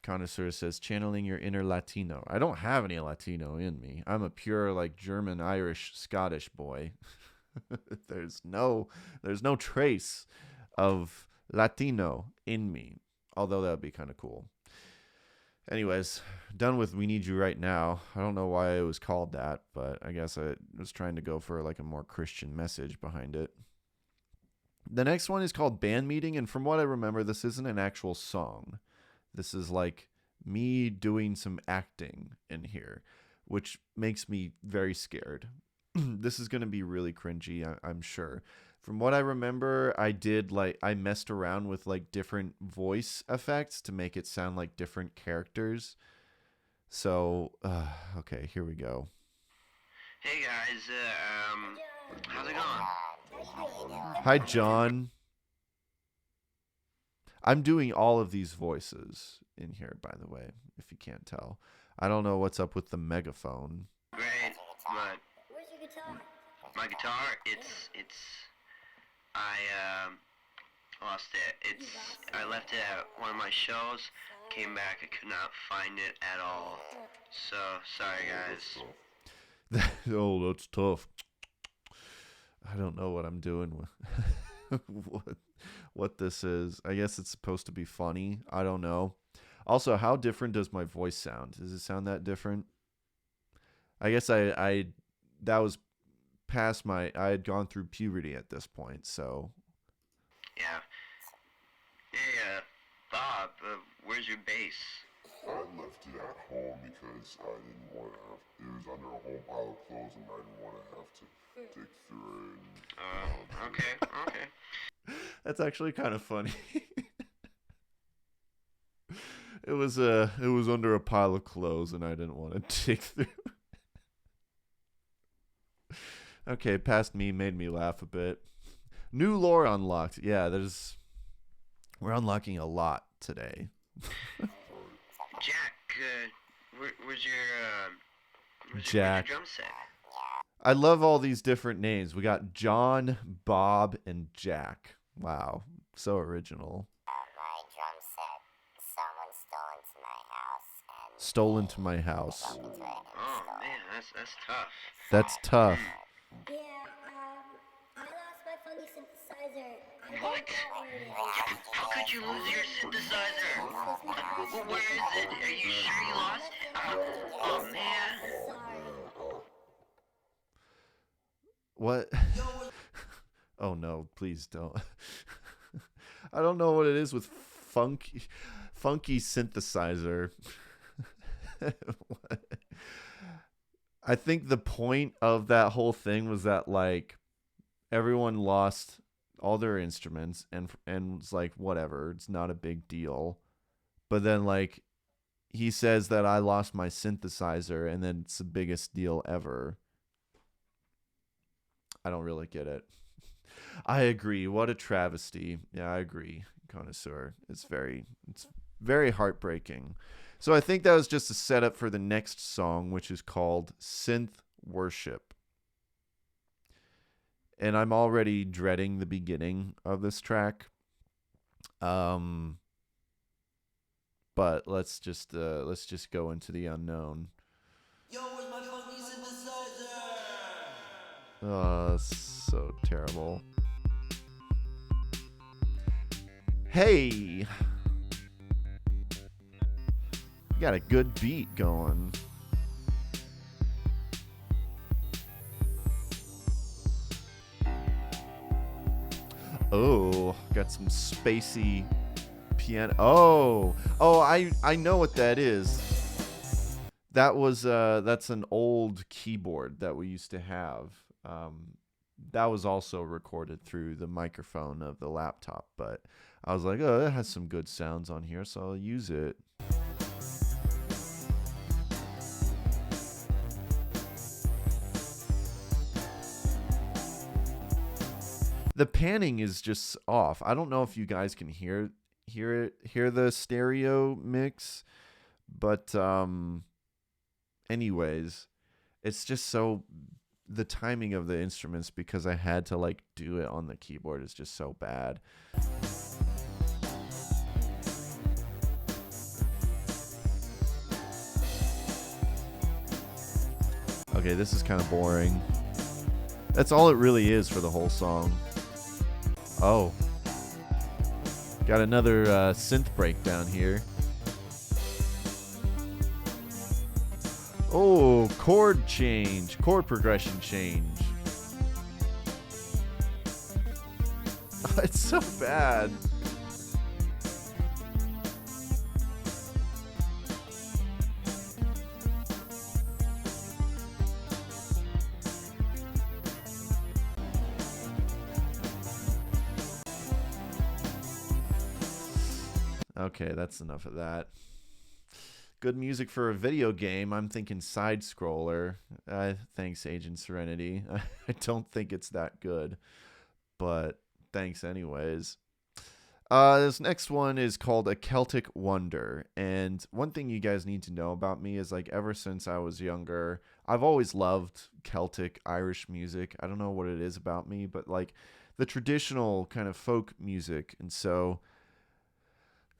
Connoisseur says, channeling your inner Latino. I don't have any Latino in me. I'm a pure, like, German, Irish, Scottish boy. There's no trace of Latino in me. Although that would be kind of cool. Anyways, done with We Need You Right Now. I don't know why it was called that, but I guess I was trying to go for, like, a more Christian message behind it. The next one is called Band Meeting, and from what I remember, this isn't an actual song. This is like me doing some acting in here, which makes me very scared. This is going to be really cringy, I'm sure. From what I remember, I messed around with like different voice effects to make it sound like different characters. So, okay, here we go. Hey guys, how's it going? Hi, John. I'm doing all of these voices in here, by the way, if you can't tell. I don't know what's up with the megaphone. Great, but Where's your guitar? my guitar, I lost it. I left it at one of my shows, came back, I could not find it at all. So, sorry guys. Oh, that's tough. I don't know what I'm doing with what this is. I guess it's supposed to be funny. I don't know. Also, how different does my voice sound? Does it sound that different? I guess that was past I had gone through puberty at this point, so. Yeah. Hey, Bob, where's your bass? I left it at home because I didn't want to have, it was under a whole pile of clothes and I didn't want to have to dig through it. Okay. That's actually kind of funny. It was under a pile of clothes and I didn't want to dig through. Okay, past me made me laugh a bit. New lore unlocked. Yeah, We're unlocking a lot today. Jack, where's your Jack. drum set? I love all these different names. We got John, Bob, and Jack. Wow, so original. My drum set, someone Stole into my house. Oh man, that's tough. That's tough. Yeah, I lost my funny synthesizer. What? How could you lose your synthesizer? Where is it? Are you sure you lost it? Oh man. What? Oh no, please don't. I don't know what it is with funky synthesizer. I think the point of that whole thing was that like everyone lost all their instruments and it's like whatever, it's not a big deal. But then like he says that I lost my synthesizer and then it's the biggest deal ever. I don't really get it. I agree. What a travesty. Yeah, I agree, connoisseur. It's very heartbreaking. So I think that was just a setup for the next song, which is called Synth Worship. And I'm already dreading the beginning of this track. But let's just go into the unknown. Yo, where's my funky synthesizer? Oh, so terrible. Hey! Got a good beat going. Oh, got some spacey piano. Oh, I know what that is. That was that's an old keyboard that we used to have. That was also recorded through the microphone of the laptop, but I was like, oh, that has some good sounds on here, so I'll use it. The panning is just off. I don't know if you guys can hear the stereo mix, but anyways, it's just so the timing of the instruments, because I had to like do it on the keyboard, is just so bad. Okay, this is kind of boring. That's all it really is for the whole song. Oh. Got another synth breakdown here. Oh, chord progression change. It's so bad. Okay, that's enough of that. Good music for a video game. I'm thinking side scroller. Thanks, Agent Serenity. I don't think it's that good, but thanks anyways. This next one is called A Celtic Wonder. And one thing you guys need to know about me is like ever since I was younger, I've always loved Celtic Irish music. I don't know what it is about me, but like the traditional kind of folk music. And so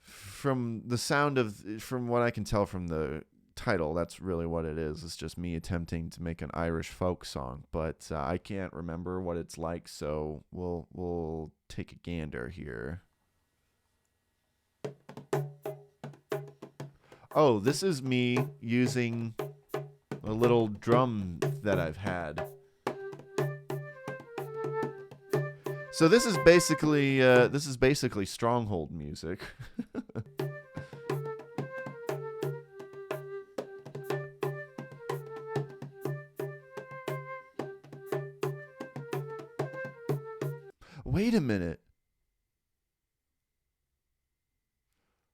from what I can tell from the title, that's really what it is. It's just me attempting to make an Irish folk song, but I can't remember what it's like, so we'll take a gander here. Oh, this is me using a little drum that I've had. So this is basically Stronghold music. Wait a minute.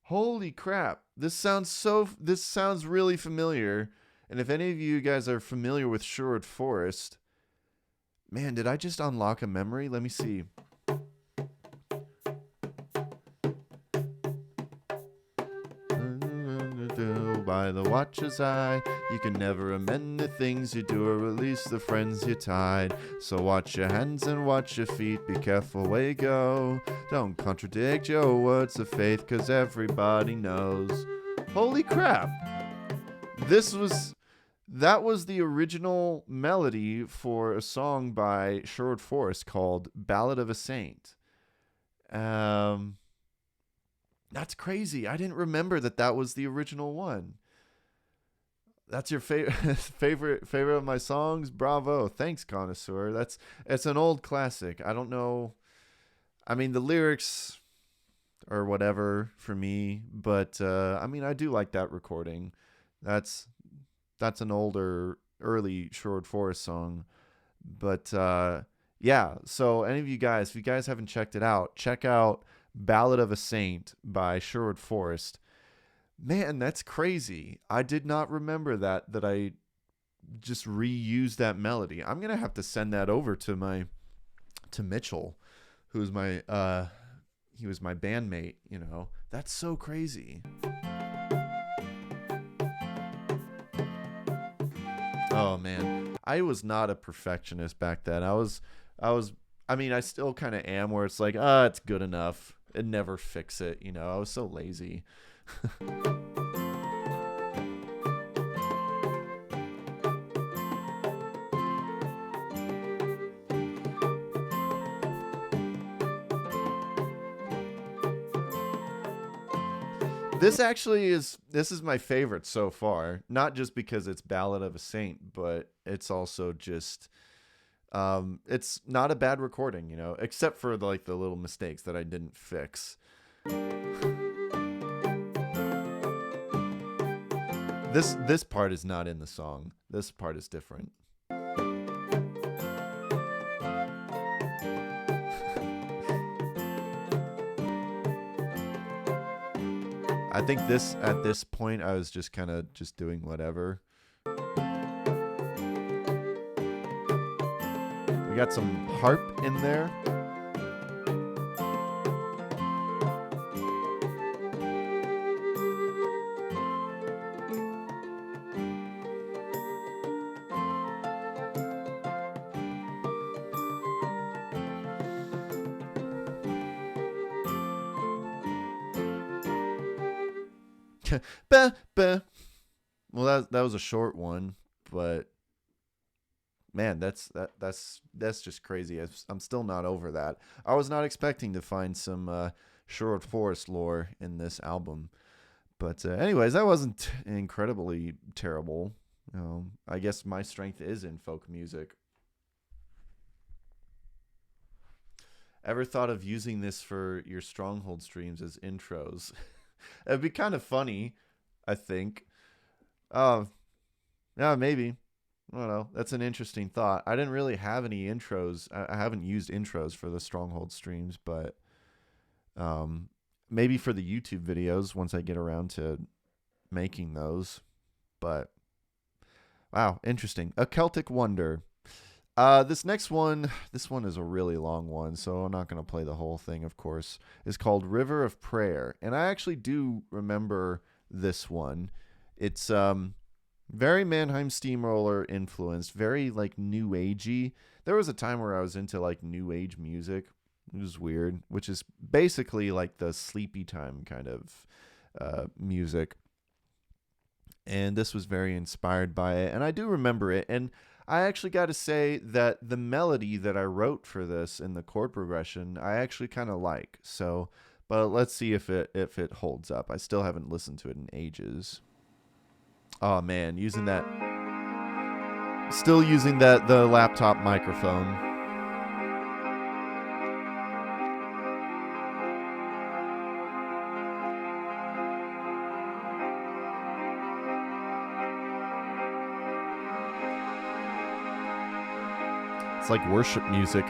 Holy crap. This sounds really familiar. And if any of you guys are familiar with Sherwood Forest, man, did I just unlock a memory? Let me see. by the watcher's eye. You can never amend the things you do or release the friends you tied. So watch your hands and watch your feet, be careful where you go. Don't contradict your words of faith, 'cause everybody knows. Holy crap! That was the original melody for a song by Sherwood Forest called Ballad of a Saint. That's crazy. I didn't remember that was the original one. That's your favorite of my songs? Bravo. Thanks, connoisseur. It's an old classic. I don't know. I mean, the lyrics or whatever for me, but I mean, I do like that recording. That's an older, early Sherwood Forest song. But yeah, so any of you guys, if you guys haven't checked it out, check out Ballad of a Saint by Sherwood Forest. Man, that's crazy. I did not remember that I just reused that melody. I'm going to have to send that over to Mitchell, who's he was my bandmate, you know. That's so crazy. Oh man, I was not a perfectionist back then. I mean, I still kind of am, where it's like, it's good enough and never fix it. You know, I was so lazy. This is my favorite so far, not just because it's Ballad of a Saint, but it's also just, it's not a bad recording, you know, except for the little mistakes that I didn't fix. This part is not in the song. This part is different. I think at this point I was just kind of just doing whatever. We got some harp in there. Well, that was a short one, but man, that's just crazy. I'm still not over that. I was not expecting to find some Sherwood Forest lore in this album, but anyways, that wasn't incredibly terrible. I guess my strength is in folk music. Ever thought of using this for your Stronghold streams as intros? It'd be kind of funny, I think. Yeah, maybe. I don't know. That's an interesting thought. I didn't really have any intros. I haven't used intros for the Stronghold streams, but maybe for the YouTube videos once I get around to making those. But wow, interesting. A Celtic Wonder. This one is a really long one, so I'm not going to play the whole thing, of course. It's called River of Prayer, and I actually do remember this one. It's very Mannheim Steamroller influenced, very new agey. There was a time where I was into new age music. It was weird, which is basically the sleepy time kind of music. And this was very inspired by it, and I do remember it. And I actually got to say that the melody that I wrote for this in the chord progression, I actually kind of like. So, but let's see if it holds up. I still haven't listened to it in ages. Oh man, still using the laptop microphone. It's like worship music.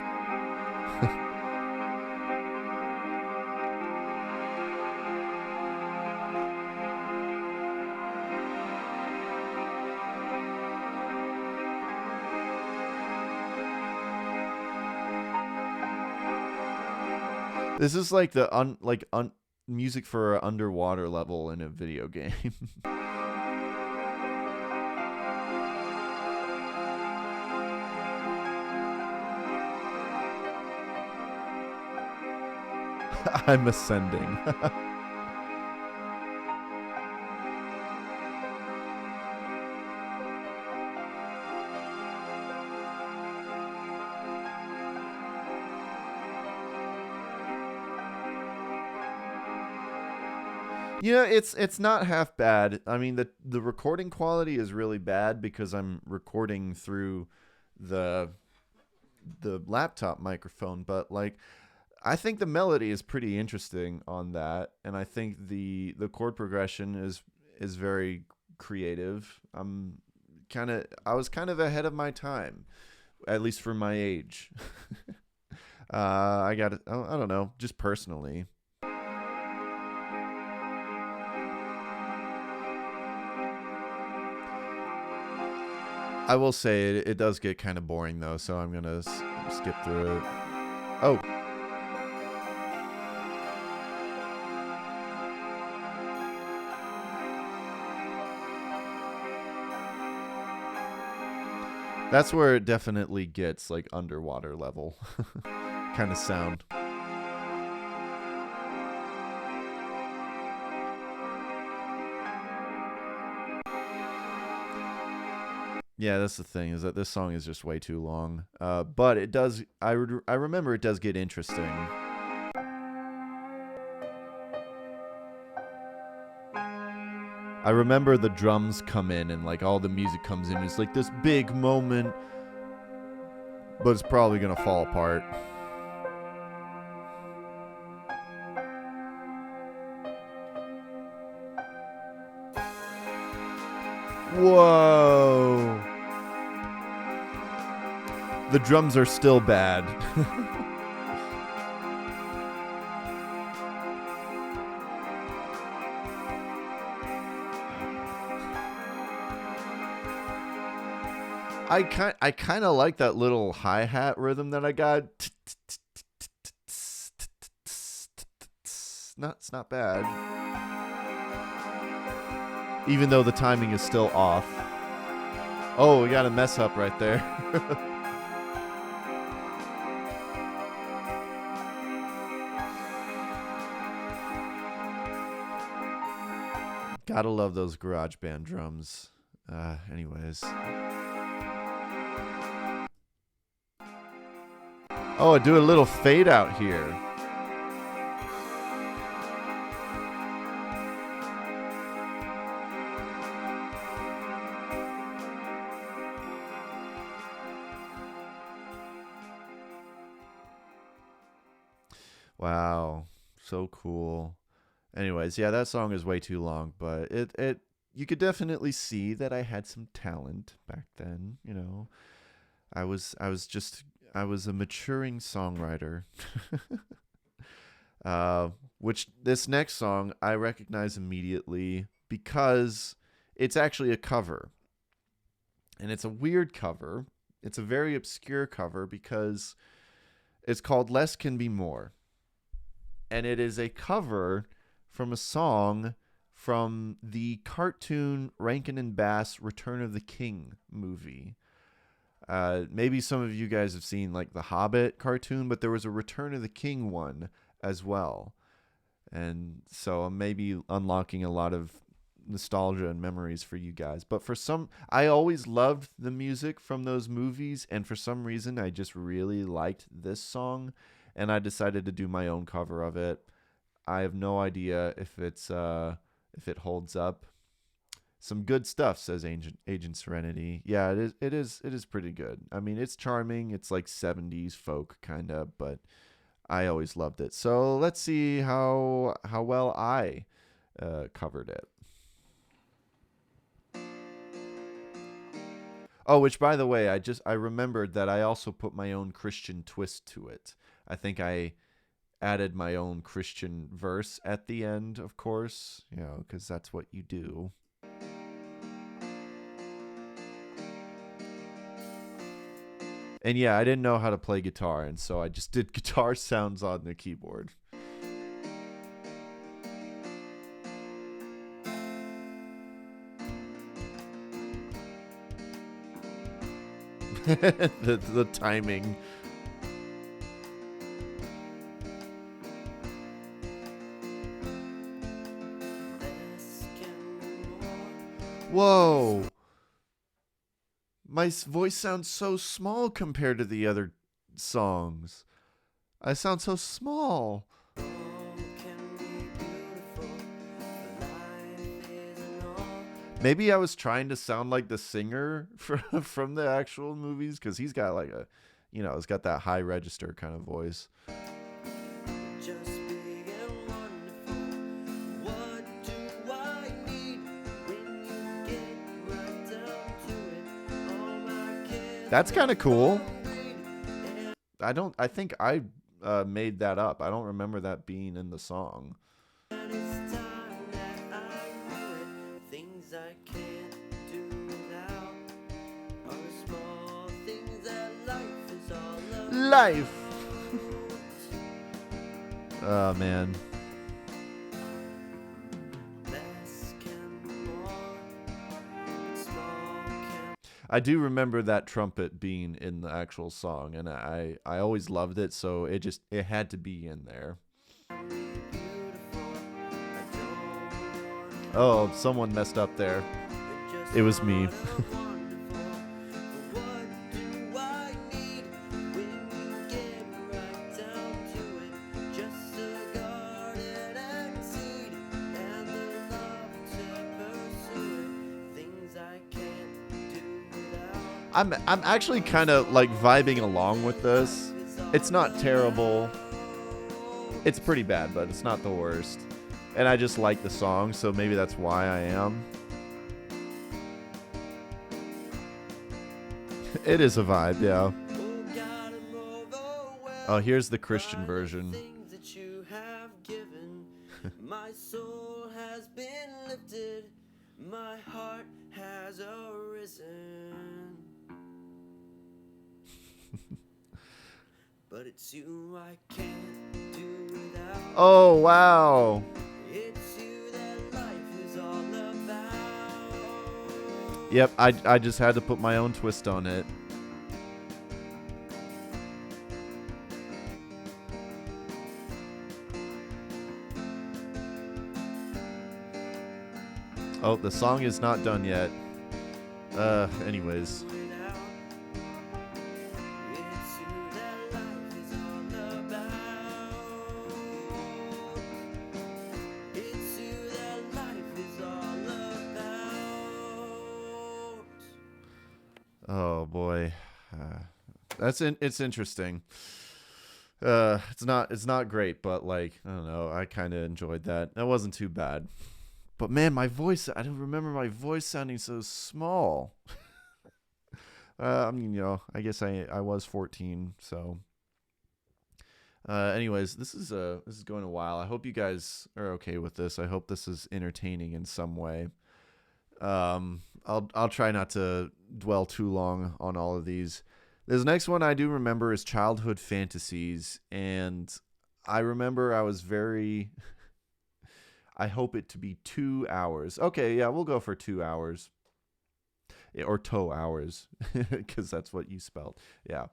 This is like the music for an underwater level in a video game. I'm ascending. You know, it's not half bad. I mean, the recording quality is really bad because I'm recording through the laptop microphone, but like I think the melody is pretty interesting on that, and I think the chord progression is very creative. I was kind of ahead of my time, at least for my age. I don't know, just personally. I will say it does get kind of boring though, so I'm gonna skip through it. Oh. That's where it definitely gets like underwater level kind of sound. Yeah, that's the thing, is that this song is just way too long. But it does, I remember it does get interesting. I remember the drums come in and like all the music comes in. It's like this big moment, but it's probably gonna fall apart. Whoa. The drums are still bad. I kind of like that little hi-hat rhythm that I got. It's not bad. Even though the timing is still off. Oh, we got a mess up right there. Gotta love those garage band drums. Anyways. Oh, I do a little fade out here. Wow, so cool. Anyways, yeah, that song is way too long, but it you could definitely see that I had some talent back then, you know. I was a maturing songwriter. Which this next song I recognize immediately because it's actually a cover. And it's a weird cover. It's a very obscure cover because it's called Less Can Be More. And it is a cover from a song from the cartoon Rankin and Bass Return of the King movie. Maybe some of you guys have seen like the Hobbit cartoon, but there was a Return of the King one as well. And so I'm maybe unlocking a lot of nostalgia and memories for you guys. But I always loved the music from those movies, and for some reason I just really liked this song, and I decided to do my own cover of it. I have no idea if it holds up. Some good stuff, says Agent Serenity. Yeah, it is pretty good. I mean, it's charming. It's like 70s folk kind of, but I always loved it. So let's see how well I covered it. Oh, which by the way, I remembered that I also put my own Christian twist to it. I think I added my own Christian verse at the end, of course, you know, because that's what you do. And yeah, I didn't know how to play guitar, and so I just did guitar sounds on the keyboard. the timing. Whoa. My voice sounds so small compared to the other songs. I sound so small. Maybe I was trying to sound like the singer from the actual movies, because he's got like a, you know, he's got that high register kind of voice. That's kind of cool. I think I made that up. I don't remember that being in the song. Life. Oh man. I do remember that trumpet being in the actual song, and I always loved it, so it had to be in there. Oh, someone messed up there. It was me. I'm actually kind of like vibing along with this. It's not terrible. It's pretty bad, but it's not the worst. And I just like the song, so maybe that's why I am. It is a vibe, yeah. Oh, here's the Christian version. My soul has been lifted. My heart has arisen. But it's you I can't do without. Oh, wow. It's you that life is all about. Yep, I just had to put my own twist on it. Oh, the song is not done yet. Anyways. Oh boy, it's interesting. It's not great, but like, I don't know, I kind of enjoyed that. That wasn't too bad. But man, my voice, I don't remember my voice sounding so small. I mean, you know, I guess I was 14, so. Anyways, this is going a while. I hope you guys are okay with this. I hope this is entertaining in some way. I'll try not to dwell too long on all of these. This next one I do remember is Childhood Fantasies, and I remember I was very. I hope it to be 2 hours. Okay, yeah, we'll go for 2 hours. Or toe hours, because that's what you spelled. Yeah.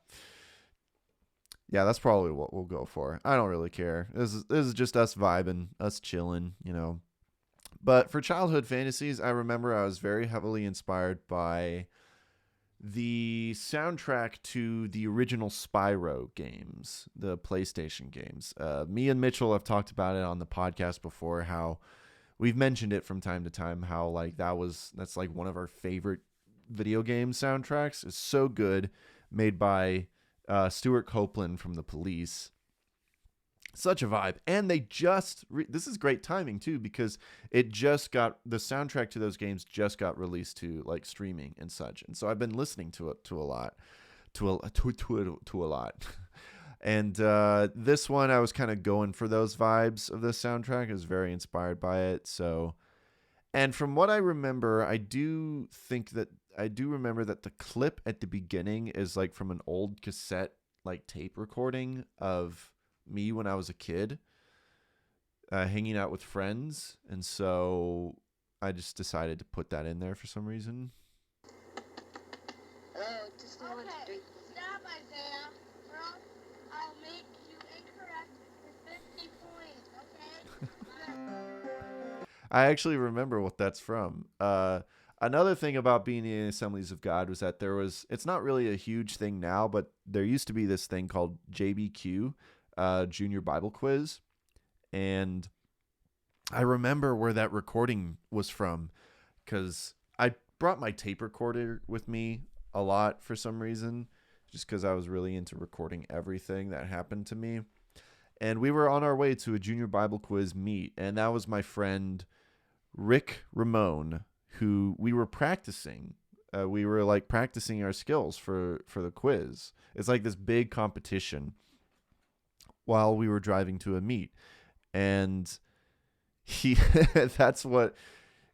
Yeah, that's probably what we'll go for. I don't really care. This is just us vibing, us chilling, you know. But for Childhood Fantasies, I remember I was very heavily inspired by the soundtrack to the original Spyro games, the PlayStation games. Me and Mitchell have talked about it on the podcast before, how we've mentioned it from time to time, how like that's like one of our favorite video game soundtracks. It's so good, made by Stuart Copeland from The Police. Such a vibe. And they this is great timing too, because the soundtrack to those games just got released to like streaming and such. And so I've been listening to it a lot. And this one, I was kind of going for those vibes of this soundtrack. I was very inspired by it. So, and from what I remember, I do remember that the clip at the beginning is like from an old cassette, like tape recording of me when I was a kid, hanging out with friends. And so I just decided to put that in there for some reason. Oh, just no one's drink. Stop, Isaiah. Or else I'll make you incorrect for 50 points, okay? I actually remember what that's from. Another thing about being in the Assemblies of God was that it's not really a huge thing now, but there used to be this thing called JBQ, Junior Bible Quiz. And I remember where that recording was from because I brought my tape recorder with me a lot for some reason, just because I was really into recording everything that happened to me. And we were on our way to a Junior Bible Quiz meet, and that was my friend Rick Ramone, who we were practicing. We were like practicing our skills for the quiz. It's like this big competition while we were driving to a meet. And he that's what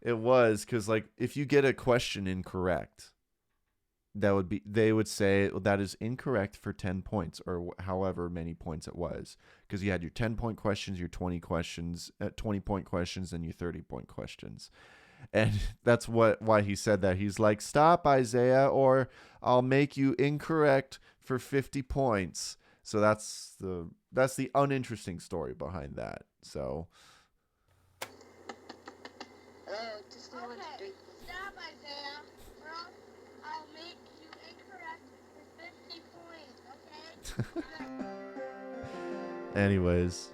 it was, because like if you get a question incorrect, they would say, well, that is incorrect for 10 points or however many points it was, because you had your 10-point questions, your 20 questions, 20-point questions, and your 30-point questions. And that's why he said that. He's like, stop, Isaiah, or I'll make you incorrect for 50 points. So that's the uninteresting story behind that. So Stop, Isaiah, or I'll make you incorrect for 50 points, okay? anyways.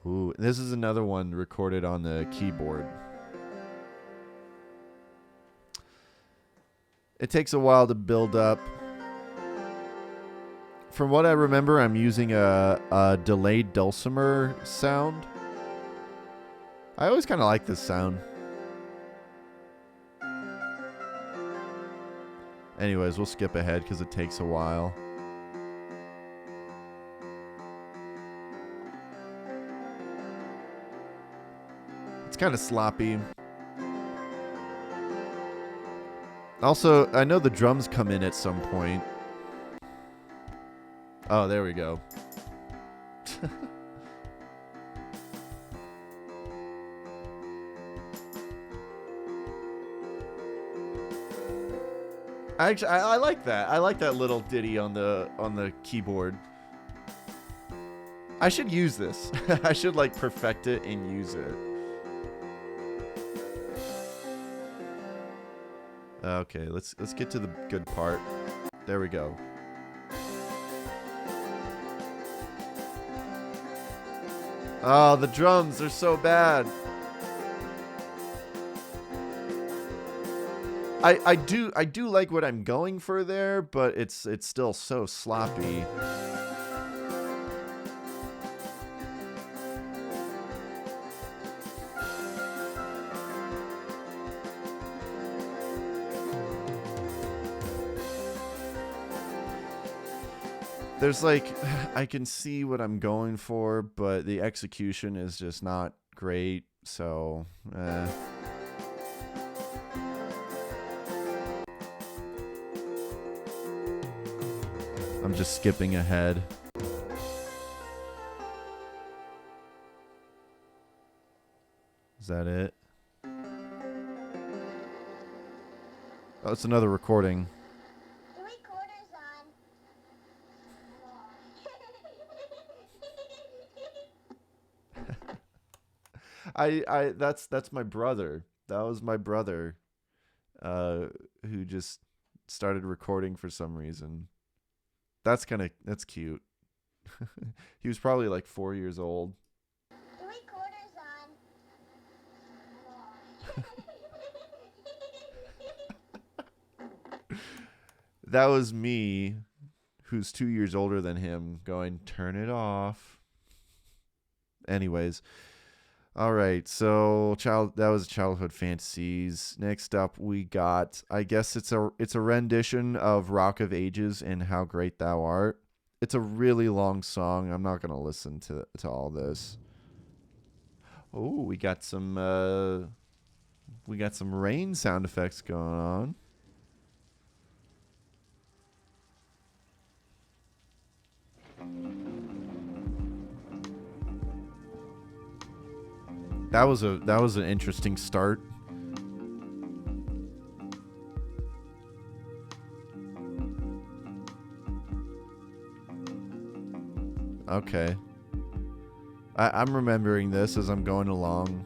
Ooh, this is another one recorded on the keyboard. It takes a while to build up. From what I remember, I'm using a delayed dulcimer sound. I always kind of like this sound. Anyways, we'll skip ahead because it takes a while. It's kind of sloppy. Also, I know the drums come in at some point. Oh, there we go. Actually, I like that. I like that little ditty on the keyboard. I should use this. I should like perfect it and use it. Okay, let's get to the good part. There we go. Oh, the drums are so bad. I do like what I'm going for there, but it's still so sloppy. There's like, I can see what I'm going for, but the execution is just not great, so I'm just skipping ahead. Is that it? Oh, it's another recording. The recorder's on. That's my brother. That was my brother, who just started recording for some reason. That's cute. He was probably like 4 years old. The recorder's on. That was me, who's 2 years older than him, going, turn it off. Anyways. All right, so that was Childhood Fantasies. Next up, we got, I guess it's a rendition of Rock of Ages and How Great Thou Art. It's a really long song. I'm not gonna listen to all this. Oh, we got some rain sound effects going on. That was an interesting start. Okay. I'm remembering this as I'm going along.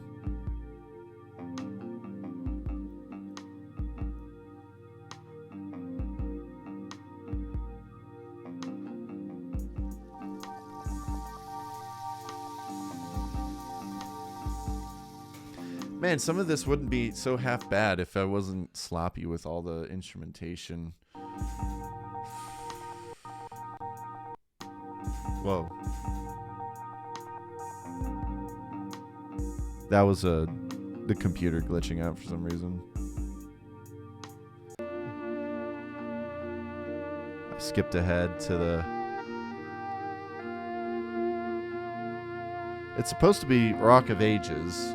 Man, some of this wouldn't be so half bad if I wasn't sloppy with all the instrumentation. Whoa. That was the computer glitching out for some reason. I skipped ahead to the... It's supposed to be Rock of Ages.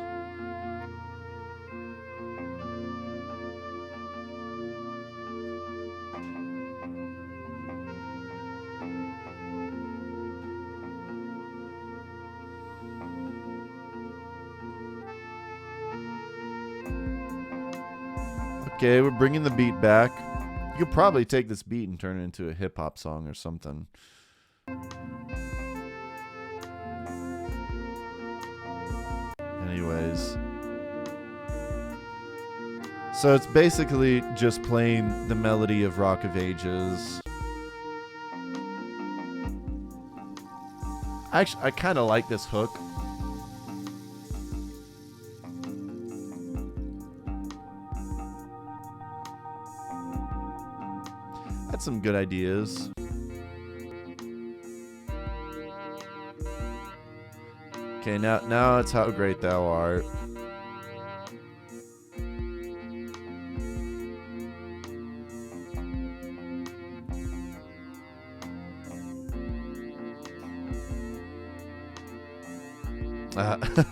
Okay, we're bringing the beat back. You could probably take this beat and turn it into a hip-hop song or something. Anyways. So it's basically just playing the melody of Rock of Ages. Actually, I kind of like this hook. Had some good ideas. Okay, now it's How Great Thou Art.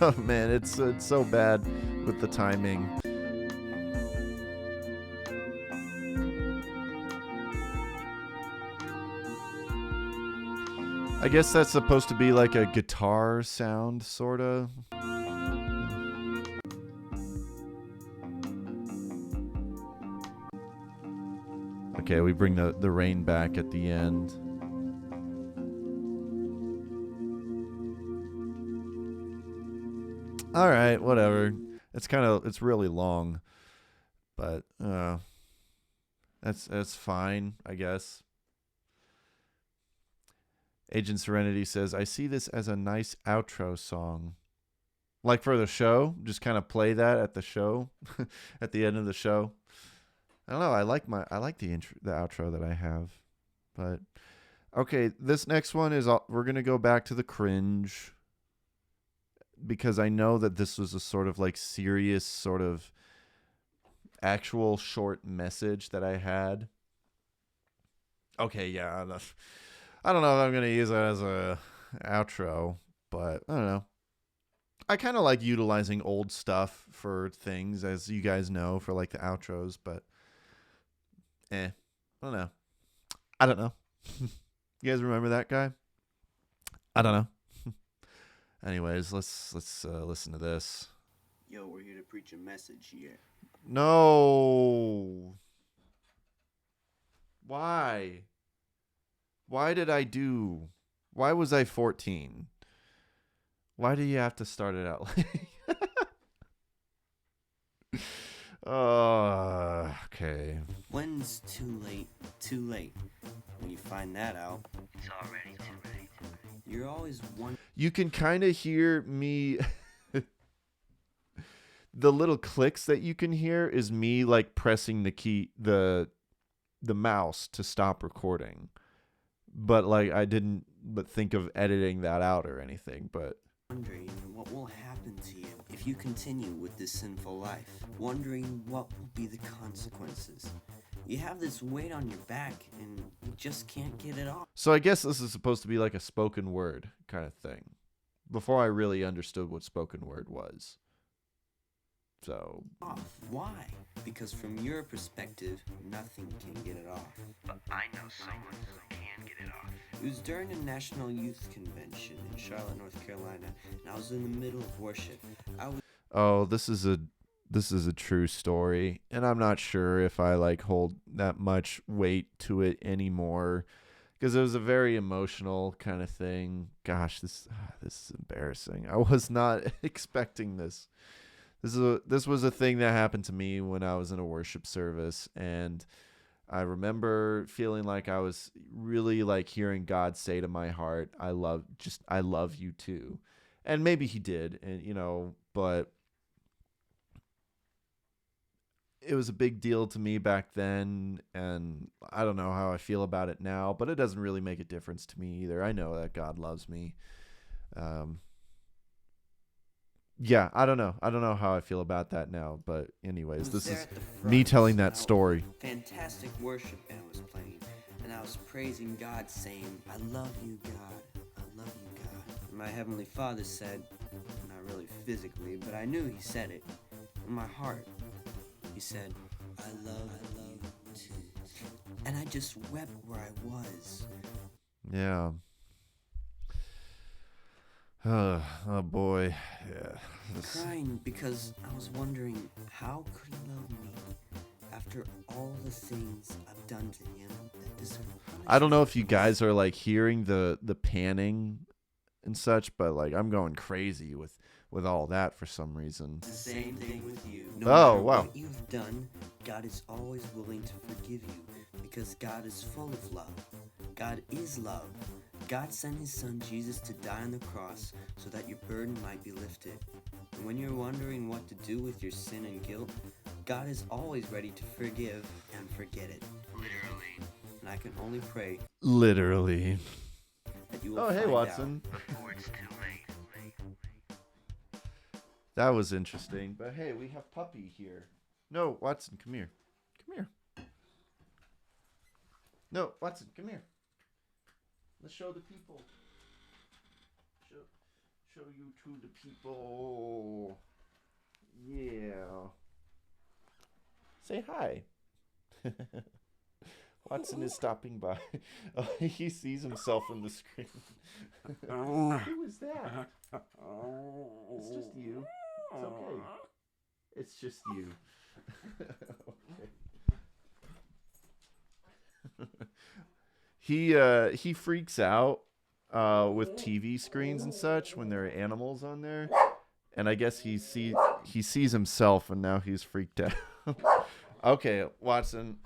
Oh man, it's so bad with the timing. I guess that's supposed to be like a guitar sound, sorta. Okay, we bring the rain back at the end. All right, whatever. It's really long, but that's fine, I guess. Agent Serenity says, I see this as a nice outro song. Like for the show, just kind of play that at the show, at the end of the show. I don't know. I like the outro that I have, but okay. This next one is we're gonna go back to the cringe because I know that this was a sort of like serious sort of actual short message that I had. Okay, yeah. I don't know if I'm going to use it as a outro, but I don't know. I kind of like utilizing old stuff for things, as you guys know, for like the outros, but I don't know. I don't know. You guys remember that guy? I don't know. Anyways, let's listen to this. Yo, we're here to preach a message here. No. Why? Why was I 14? Why do you have to start it out like okay. When's too late? Too late. When you find that out, It's already too late. you're always one. You can kind of hear me. The little clicks that you can hear is me like pressing the key, the mouse to stop recording. But like I didn't think of editing that out or anything, but Wondering what will happen to you if you continue with this sinful life. Wondering what will be the consequences. You have this weight on your back and you just can't get it off. so I guess this is supposed to be like a spoken word kind of thing. Before I really understood what spoken word was. So Why? Because from your perspective, nothing can get it off. But I know someone who can get it off. It was during a National Youth Convention in Charlotte, North Carolina, and I was in the middle of worship. this is a true story, and I'm not sure if I like hold that much weight to it anymore because it was a very emotional kind of thing. Gosh, this is embarrassing. I was not expecting this. This was a thing that happened to me when I was in a worship service, and I remember feeling like I was really like hearing God say to my heart, I love you too. And maybe he did, and but it was a big deal to me back then, and I don't know how I feel about it now, but it doesn't really make a difference to me either. I know that God loves me. Yeah, I don't know. I don't know how I feel about that now, but anyways, this is me telling that story. Fantastic worship band was playing, and I was praising God, saying, "I love you, God. I love you, God." And my Heavenly Father said, not really physically, but I knew He said it in my heart. He said, "I love you too." And I just wept where I was. Yeah. Oh boy. Yeah. Crying because I was wondering, how could He love me after all the things I've done to Him that deserve punishment? I don't know if you guys are like hearing the panning and such, but like I'm going crazy with all that for some reason. It's the same thing with you. No Oh, matter wow. what you've done, God is always willing to forgive you because God is full of love. God is love. God sent His Son Jesus to die on the cross so that your burden might be lifted. And when you're wondering what to do with your sin and guilt, God is always ready to forgive and forget it. Literally. And I can only pray Literally. that you will Oh, hey, find Watson. out Before it's too late. That was interesting. But hey, we have Puppy here. No, Watson, come here. Come here. No, Watson, come here. Let's show the people. Show you to the people. Yeah. Say hi. Watson is stopping by. Oh, he sees himself on the screen. Who is that? It's just you. It's okay. It's just you. Okay. He freaks out with TV screens and such when there are animals on there, and I guess he sees himself, and now he's freaked out. Okay, Watson.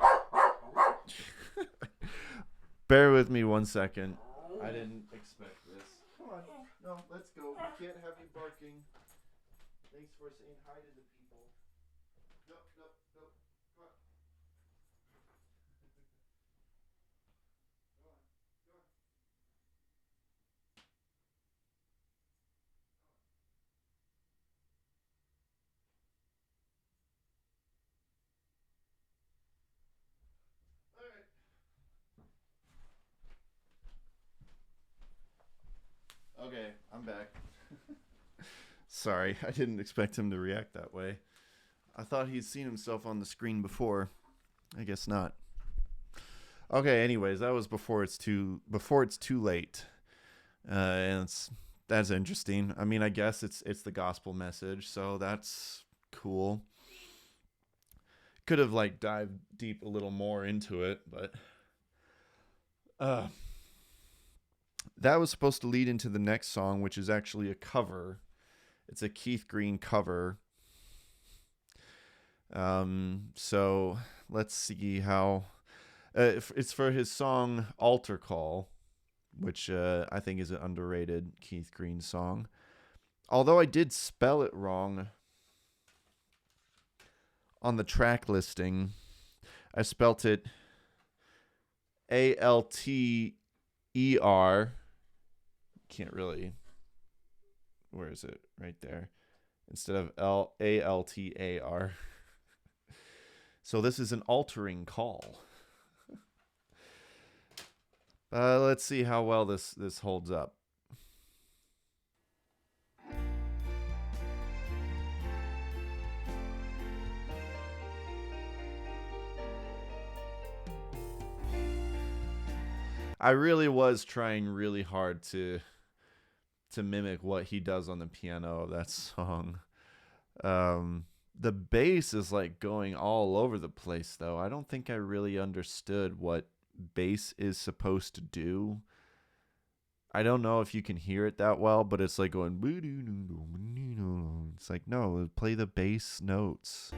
Bear with me 1 second. I didn't expect this. Come on. No, let's go. We can't have you barking. Thanks for saying hi to the people. No. Come on. Okay, I'm back. Sorry, I didn't expect him to react that way. I thought he'd seen himself on the screen before. I guess not. Okay, anyways, that was before it's too late. And that's interesting. I mean, I guess it's the gospel message, so that's cool. Could have like dived deep a little more into it, but that was supposed to lead into the next song, which is actually a cover. It's a Keith Green cover. So let's see how it's for his song Altar Call, which I think is an underrated Keith Green song. Although I did spell it wrong on the track listing. I spelt it Alter. Can't really. Where is it? Right there. Instead of Altar. So this is an altering call. Let's see how well this holds up. I really was trying really hard to mimic what he does on the piano of that song. The bass is like going all over the place, though. I don't think I really understood what bass is supposed to do. I don't know if you can hear it that well, but it's like going. It's like, no, play the bass notes.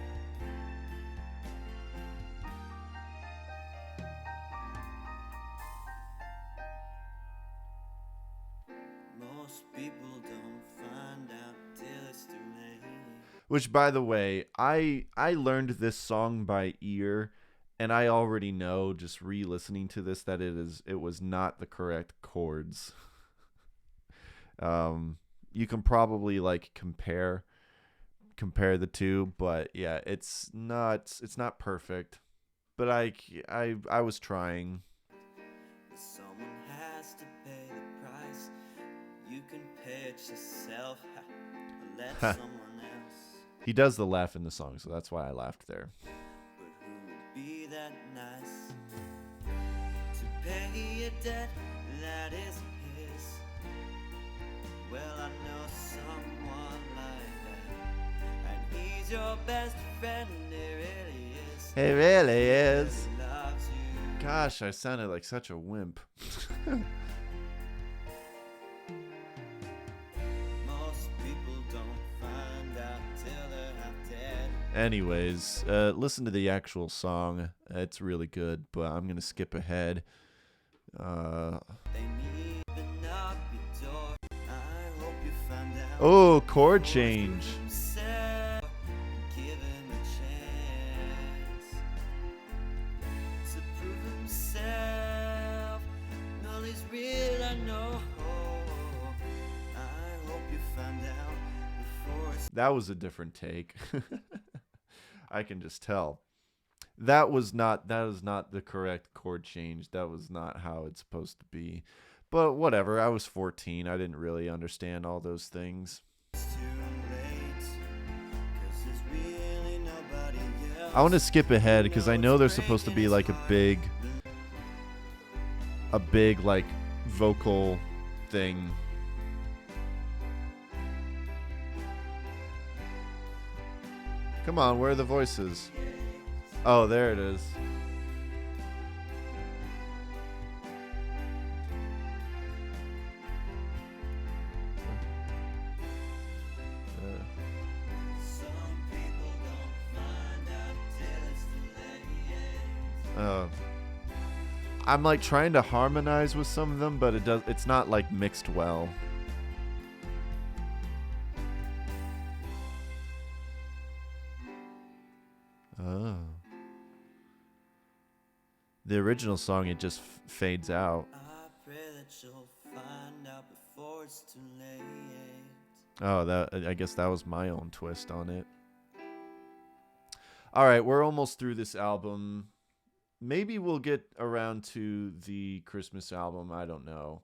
Most people don't find out till it's too late. Which, by the way, I learned this song by ear, and I already know, just re-listening to this, that it was not the correct chords. You can probably like compare the two, but yeah, it's not perfect. But I was trying. Someone has to pay the price. You can pay it yourself. Let someone else. He does the laugh in the song, so that's why I laughed there. But who would be that nice to pay a debt that isn't his? Well, I know someone like that, and he's your best friend. He really is. He really is. He loves you. Gosh, I sounded like such a wimp. Most people don't find out till they're half dead. Anyways, listen to the actual song. It's really good, but I'm gonna skip ahead. They need to knock your door. I hope you find out. Oh, chord change. Himself, give him a chance to prove himself. No, he's real, I know. I hope you find out before it's That was a different take. I can just tell. That is not the correct chord change. That was not how it's supposed to be. But whatever, I was 14. I didn't really understand all those things. too late. 'Cause there's really nobody else. I want to skip ahead because I know there's supposed to be like a big like vocal thing. Come on, where are the voices? Oh, there it is. Some people don't find out till it's too late. I'm like trying to harmonize with some of them, but it's not like mixed well. Oh. The original song, it just fades out. I pray that you'll find out before it's too late. Oh, I guess that was my own twist on it. All right, we're almost through this album. Maybe we'll get around to the Christmas album. I don't know.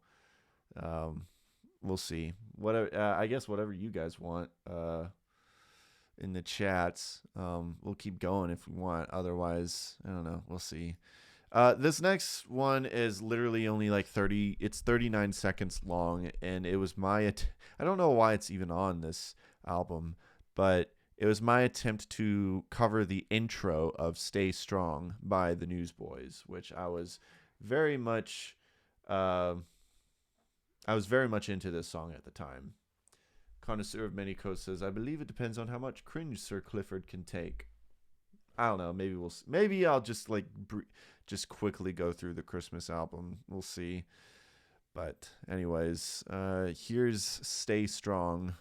We'll see. Whatever. I guess whatever you guys want in the chats. We'll keep going if we want. Otherwise, I don't know. We'll see. This next one is literally only like 39 seconds long, and it was I don't know why it's even on this album, but it was my attempt to cover the intro of Stay Strong by the Newsboys, which I was very much into this song at the time. Connoisseur of Many Coats says, I believe it depends on how much cringe Sir Clifford can take. I don't know. Maybe I'll just like just quickly go through the Christmas album. We'll see. But anyways, here's Stay Strong.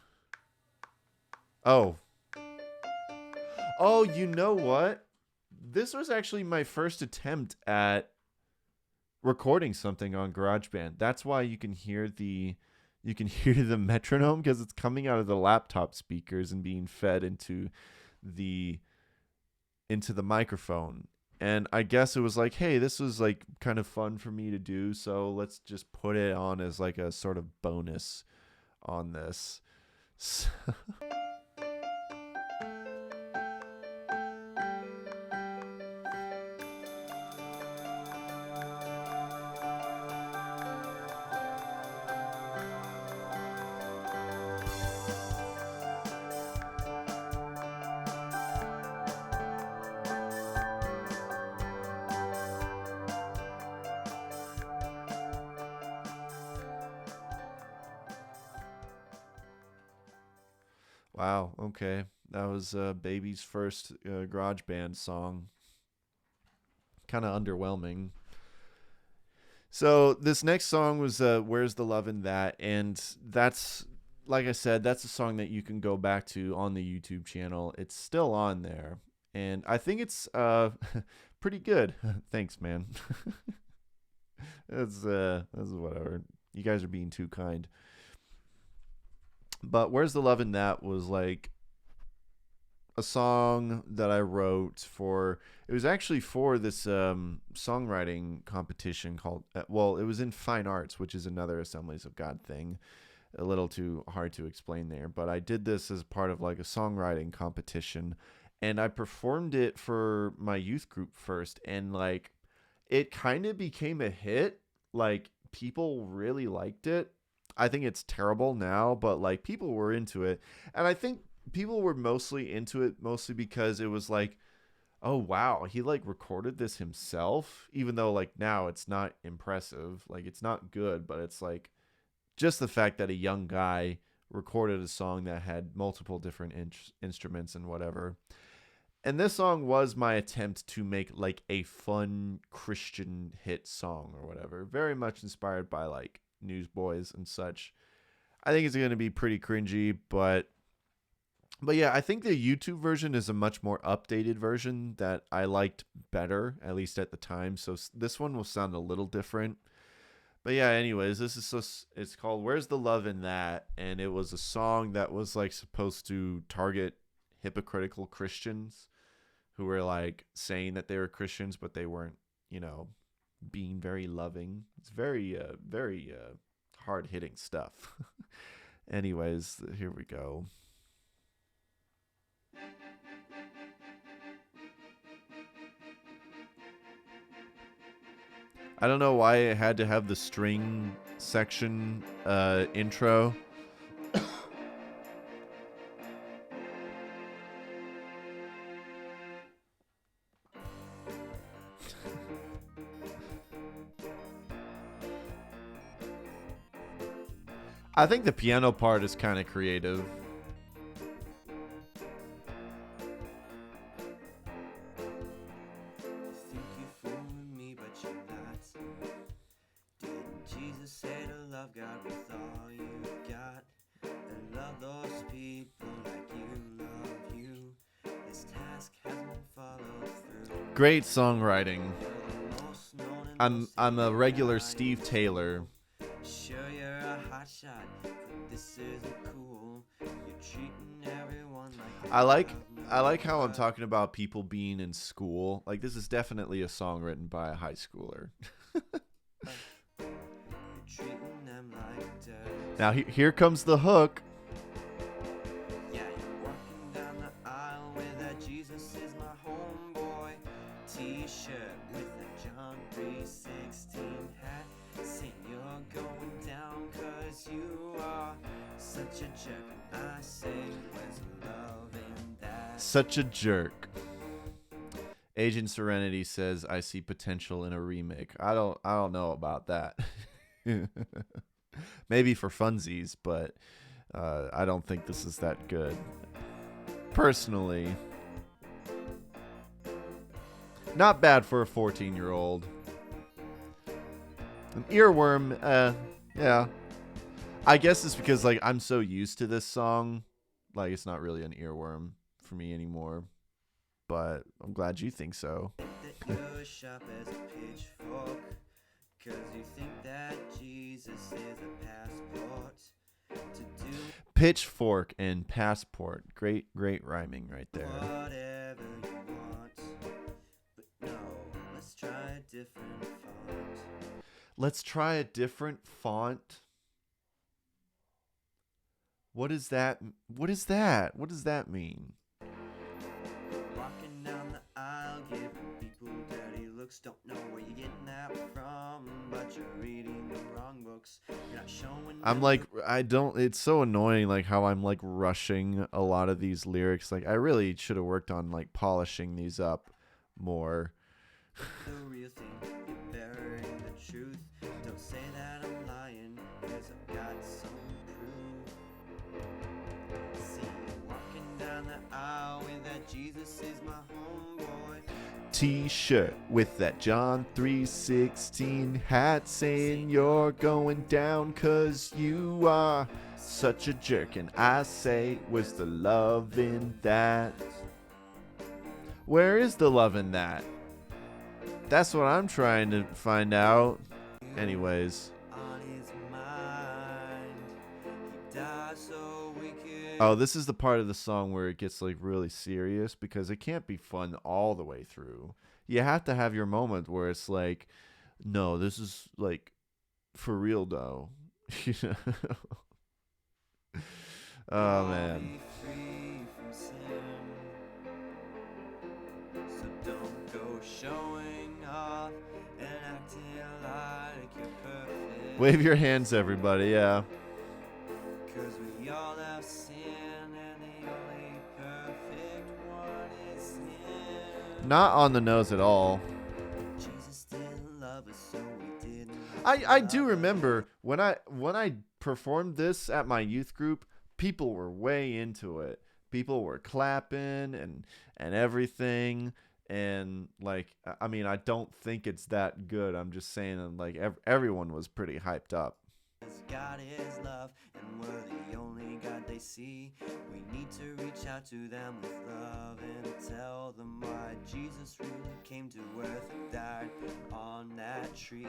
Oh, you know what? This was actually my first attempt at recording something on GarageBand. That's why you can hear the metronome, because it's coming out of the laptop speakers and being fed into the microphone. And I guess it was like, hey, this was like kind of fun for me to do, so let's just put it on as like a sort of bonus on this. Wow, okay. That was Baby's first GarageBand song. Kind of underwhelming. So this next song was Where's the Love in That? And that's like I said, that's a song that you can go back to on the YouTube channel. It's still on there, and I think it's pretty good. Thanks, man. That's whatever. You guys are being too kind. But Where's the Love in That was like a song that I wrote for. It was actually for this songwriting competition called. Well, it was in Fine Arts, which is another Assemblies of God thing. A little too hard to explain there, but I did this as part of like a songwriting competition, and I performed it for my youth group first, and like it kind of became a hit. Like people really liked it. I think it's terrible now, but like people were into it, and I think people were mostly into it mostly because it was like, oh wow, he like recorded this himself, even though like now it's not impressive, like it's not good, but it's like just the fact that a young guy recorded a song that had multiple different instruments and whatever. And this song was my attempt to make like a fun Christian hit song or whatever. Very much inspired by like Newsboys and such. I think it's going to be pretty cringy, but yeah, I think the YouTube version is a much more updated version that I liked better, at least at the time. So this one will sound a little different. But yeah, anyways, it's called Where's the Love in That? And it was a song that was like supposed to target hypocritical Christians who were like saying that they were Christians, but they weren't, you know, being very loving. It's very hard-hitting stuff. Anyways, here we go. I don't know why it had to have the string section intro. I think the piano part is kind of creative. Great songwriting. I'm a regular Steve Taylor. Sure you're a hot shot, but this isn't cool. You're treating everyone like I like how I'm talking about people being in school. Like this is definitely a song written by a high schooler. you're treating them like dirt. Now here comes the hook. Yeah, you're walking down the aisle with that Jesus is my homeboy t-shirt with a John 3:16 hat, saying you're going down 'cause you are such a jerk. And I say, where's the love in that? Such a jerk. Agent Serenity says, I see potential in a remake. I don't know about that. Maybe for funsies, but I don't think this is that good. Personally. Not bad for a 14-year-old. An earworm, yeah. I guess it's because like I'm so used to this song, like it's not really an earworm for me anymore. But I'm glad you think so. That you're sharp as a pitchfork, 'cause you think that Jesus is a passport to do Pitchfork and passport. Great rhyming right there. whatever you want. But no, let's try a different font. Let's try a different font. What is that? What is that? What does that mean? Walking down the aisle, giving people dirty looks. Don't know where you're getting that from, but you're reading the wrong books. You're not showing. I'm like, it's so annoying like how I'm like rushing a lot of these lyrics. Like I really should have worked on like polishing these up more. The real thing, you're burying the truth. Don't say that I'm lying, 'cause I've got some proof. See you walking down the aisle with that Jesus is my homeboy T-shirt with that John 3:16 hat, saying you're going down 'cause you are such a jerk, and I say, where's the love in that? Where is the love in that? That's what I'm trying to find out. Anyways. Oh, this is the part of the song where it gets like really serious because it can't be fun all the way through. You have to have your moment where it's like, no, this is like for real though. You know? Oh man. So don't go showing off and acting like you're perfect. Wave your hands, everybody. Yeah. 'Cause we all have sin, and the only perfect one is Him. Not on the nose at all. Jesus didn't love us, so we didn't. I do remember when I performed this at my youth group, people were way into it. People were clapping and everything. And like, I mean, I don't think it's that good. I'm just saying that like everyone was pretty hyped up. God is love, and we're the only God they see. We need to reach out to them with love and tell them why Jesus really came to earth and died on that tree.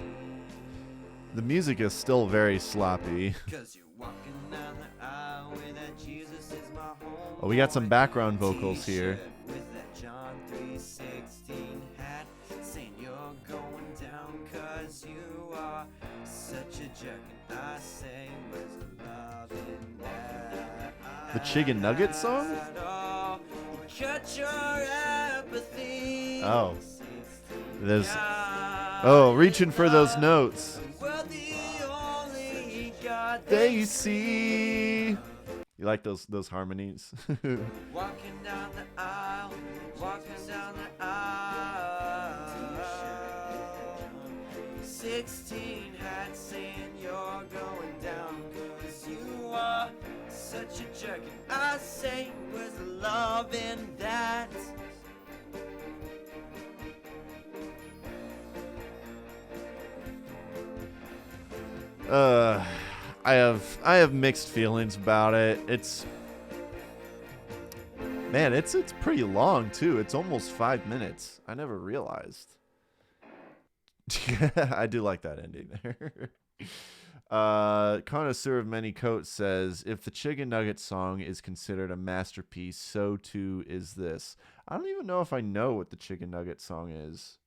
The music is still very sloppy. 'Cause you're walking down the aisle with that Jesus is my home. Oh, we got some background vocals here. With that John 3:16 hat, saying you're going down 'cause you are such a jerk. And I say, where's the love in that? The Chicken Nugget song? Cut your apathy. Oh. There's reaching for those notes. We're the only God They see. You like those harmonies? walking down the aisle, walking down the aisle. 16 hat saying you're going down 'cause you are such a jerk. And I say, where's the love in that? I have mixed feelings about it. It's pretty long too. It's almost 5 minutes. I never realized. I do like that ending there. Connoisseur of Many Coats says, if the Chicken Nugget song is considered a masterpiece, so too is this. I don't even know if I know what the Chicken Nugget song is.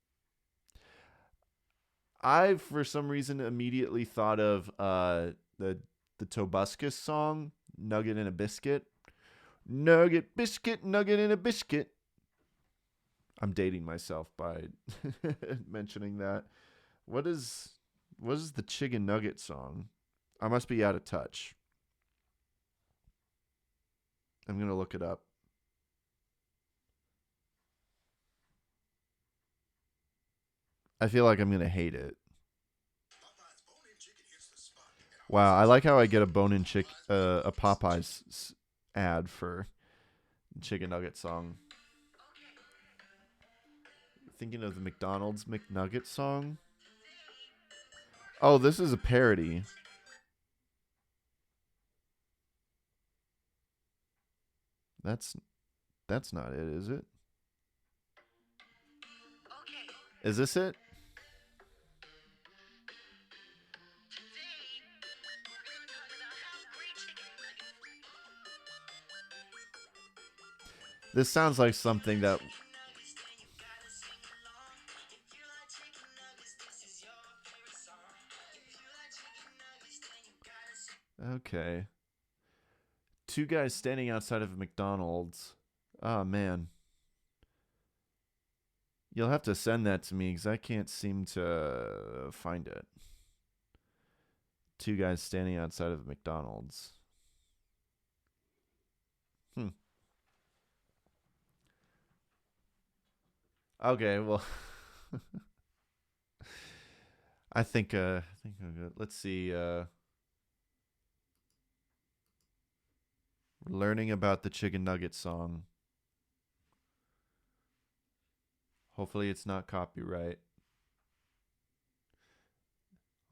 I, for some reason, immediately thought of the Tobuscus song, Nugget in a Biscuit. Nugget, biscuit, nugget in a biscuit. I'm dating myself by mentioning that. What is the Chicken Nugget song? I must be out of touch. I'm going to look it up. I feel like I'm going to hate it. Wow, I like how I get a bone-in a Popeyes ad for Chicken Nugget song. Thinking of the McDonald's McNugget song. Oh, this is a parody. That's not it, is it? Is this it? This sounds like something that... Okay. Two guys standing outside of a McDonald's. Oh, man. You'll have to send that to me because I can't seem to find it. Two guys standing outside of a McDonald's. Okay, well, I think I'm good. Let's see. Learning about the Chicken Nugget song. Hopefully, it's not copyright.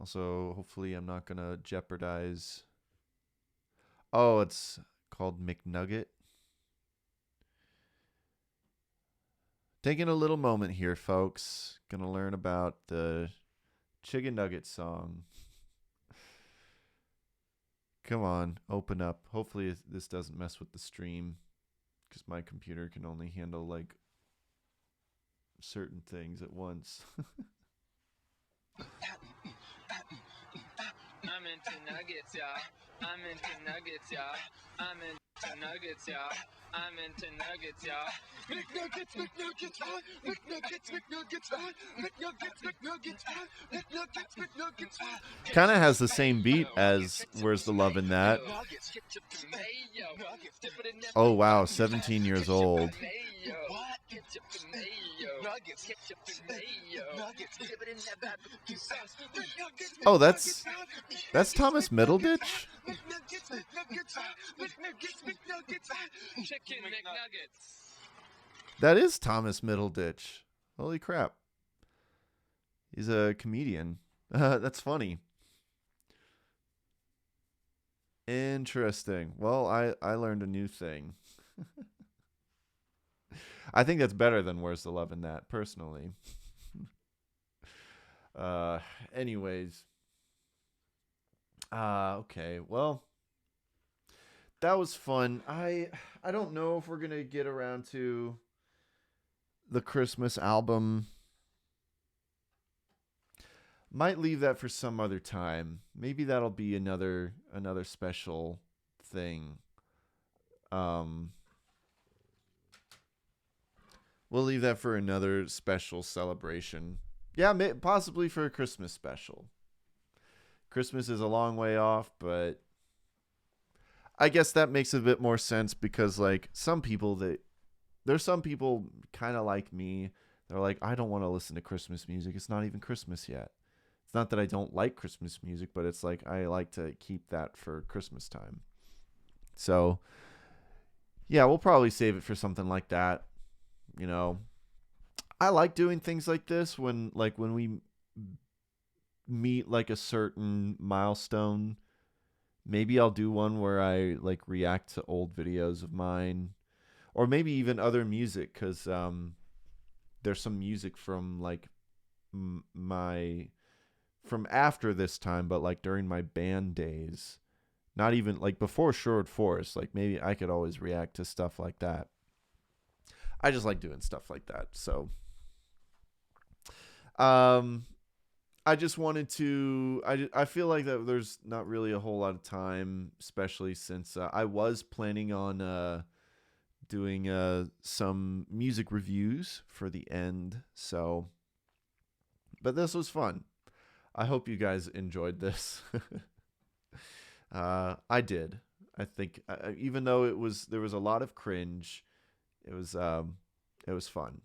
Also, hopefully, I'm not gonna jeopardize Oh, it's called McNugget. Taking a little moment here, folks. Gonna learn about the chicken nugget song. Come on, open up. Hopefully this doesn't mess with the stream, because my computer can only handle like certain things at once. I'm into nuggets, y'all. I'm into nuggets, y'all. I'm into nuggets, y'all. I'm into nuggets, y'all. McNuggets, McNuggets, hot. McNuggets, McNuggets, hot. McNuggets, McNuggets, hot. McNuggets, McNuggets, hot. Kind of has the same beat as Where's the Love in That? Oh wow, 17 years old. Oh, that's Thomas Middleditch? Chicken McNuggets. That is Thomas Middleditch. Holy crap. He's a comedian. That's funny. Interesting. Well, I learned a new thing. I think that's better than Where's the Love in That, personally. Anyways. Okay. Well, that was fun. I don't know if we're going to get around to the Christmas album. Might leave that for some other time. Maybe that'll be another special thing. We'll leave that for another special celebration. Yeah, possibly for a Christmas special. Christmas is a long way off, but I guess that makes a bit more sense because, like, there's some people kind of like me. They're like, I don't want to listen to Christmas music. It's not even Christmas yet. It's not that I don't like Christmas music, but it's like I like to keep that for Christmas time. So, yeah, we'll probably save it for something like that. You know, I like doing things like this when we meet like a certain milestone. Maybe I'll do one where I like react to old videos of mine, or maybe even other music, because there's some music from like from after this time, but like during my band days, not even like before Sherwood Forest. Like maybe I could always react to stuff like that. I just like doing stuff like that. So, I just wanted to, I feel like that there's not really a whole lot of time, especially since I was planning on doing some music reviews for the end. So, but this was fun. I hope you guys enjoyed this. I did. I think even though there was a lot of cringe, it was fun.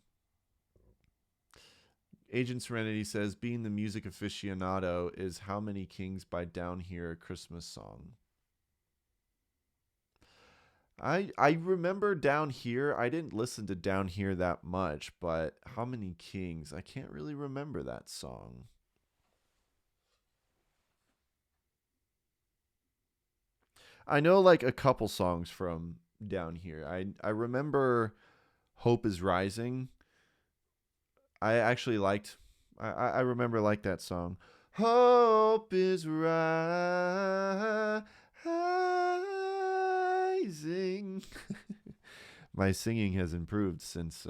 Agent Serenity says, being the music aficionado, is How Many Kings by Down Here a Christmas song? I remember Down Here. I didn't listen to Down Here that much, but How Many Kings? I can't really remember that song. I know like a couple songs from Down Here. I remember Hope is Rising. I actually liked, I remember like that song. Hope is rising. My singing has improved since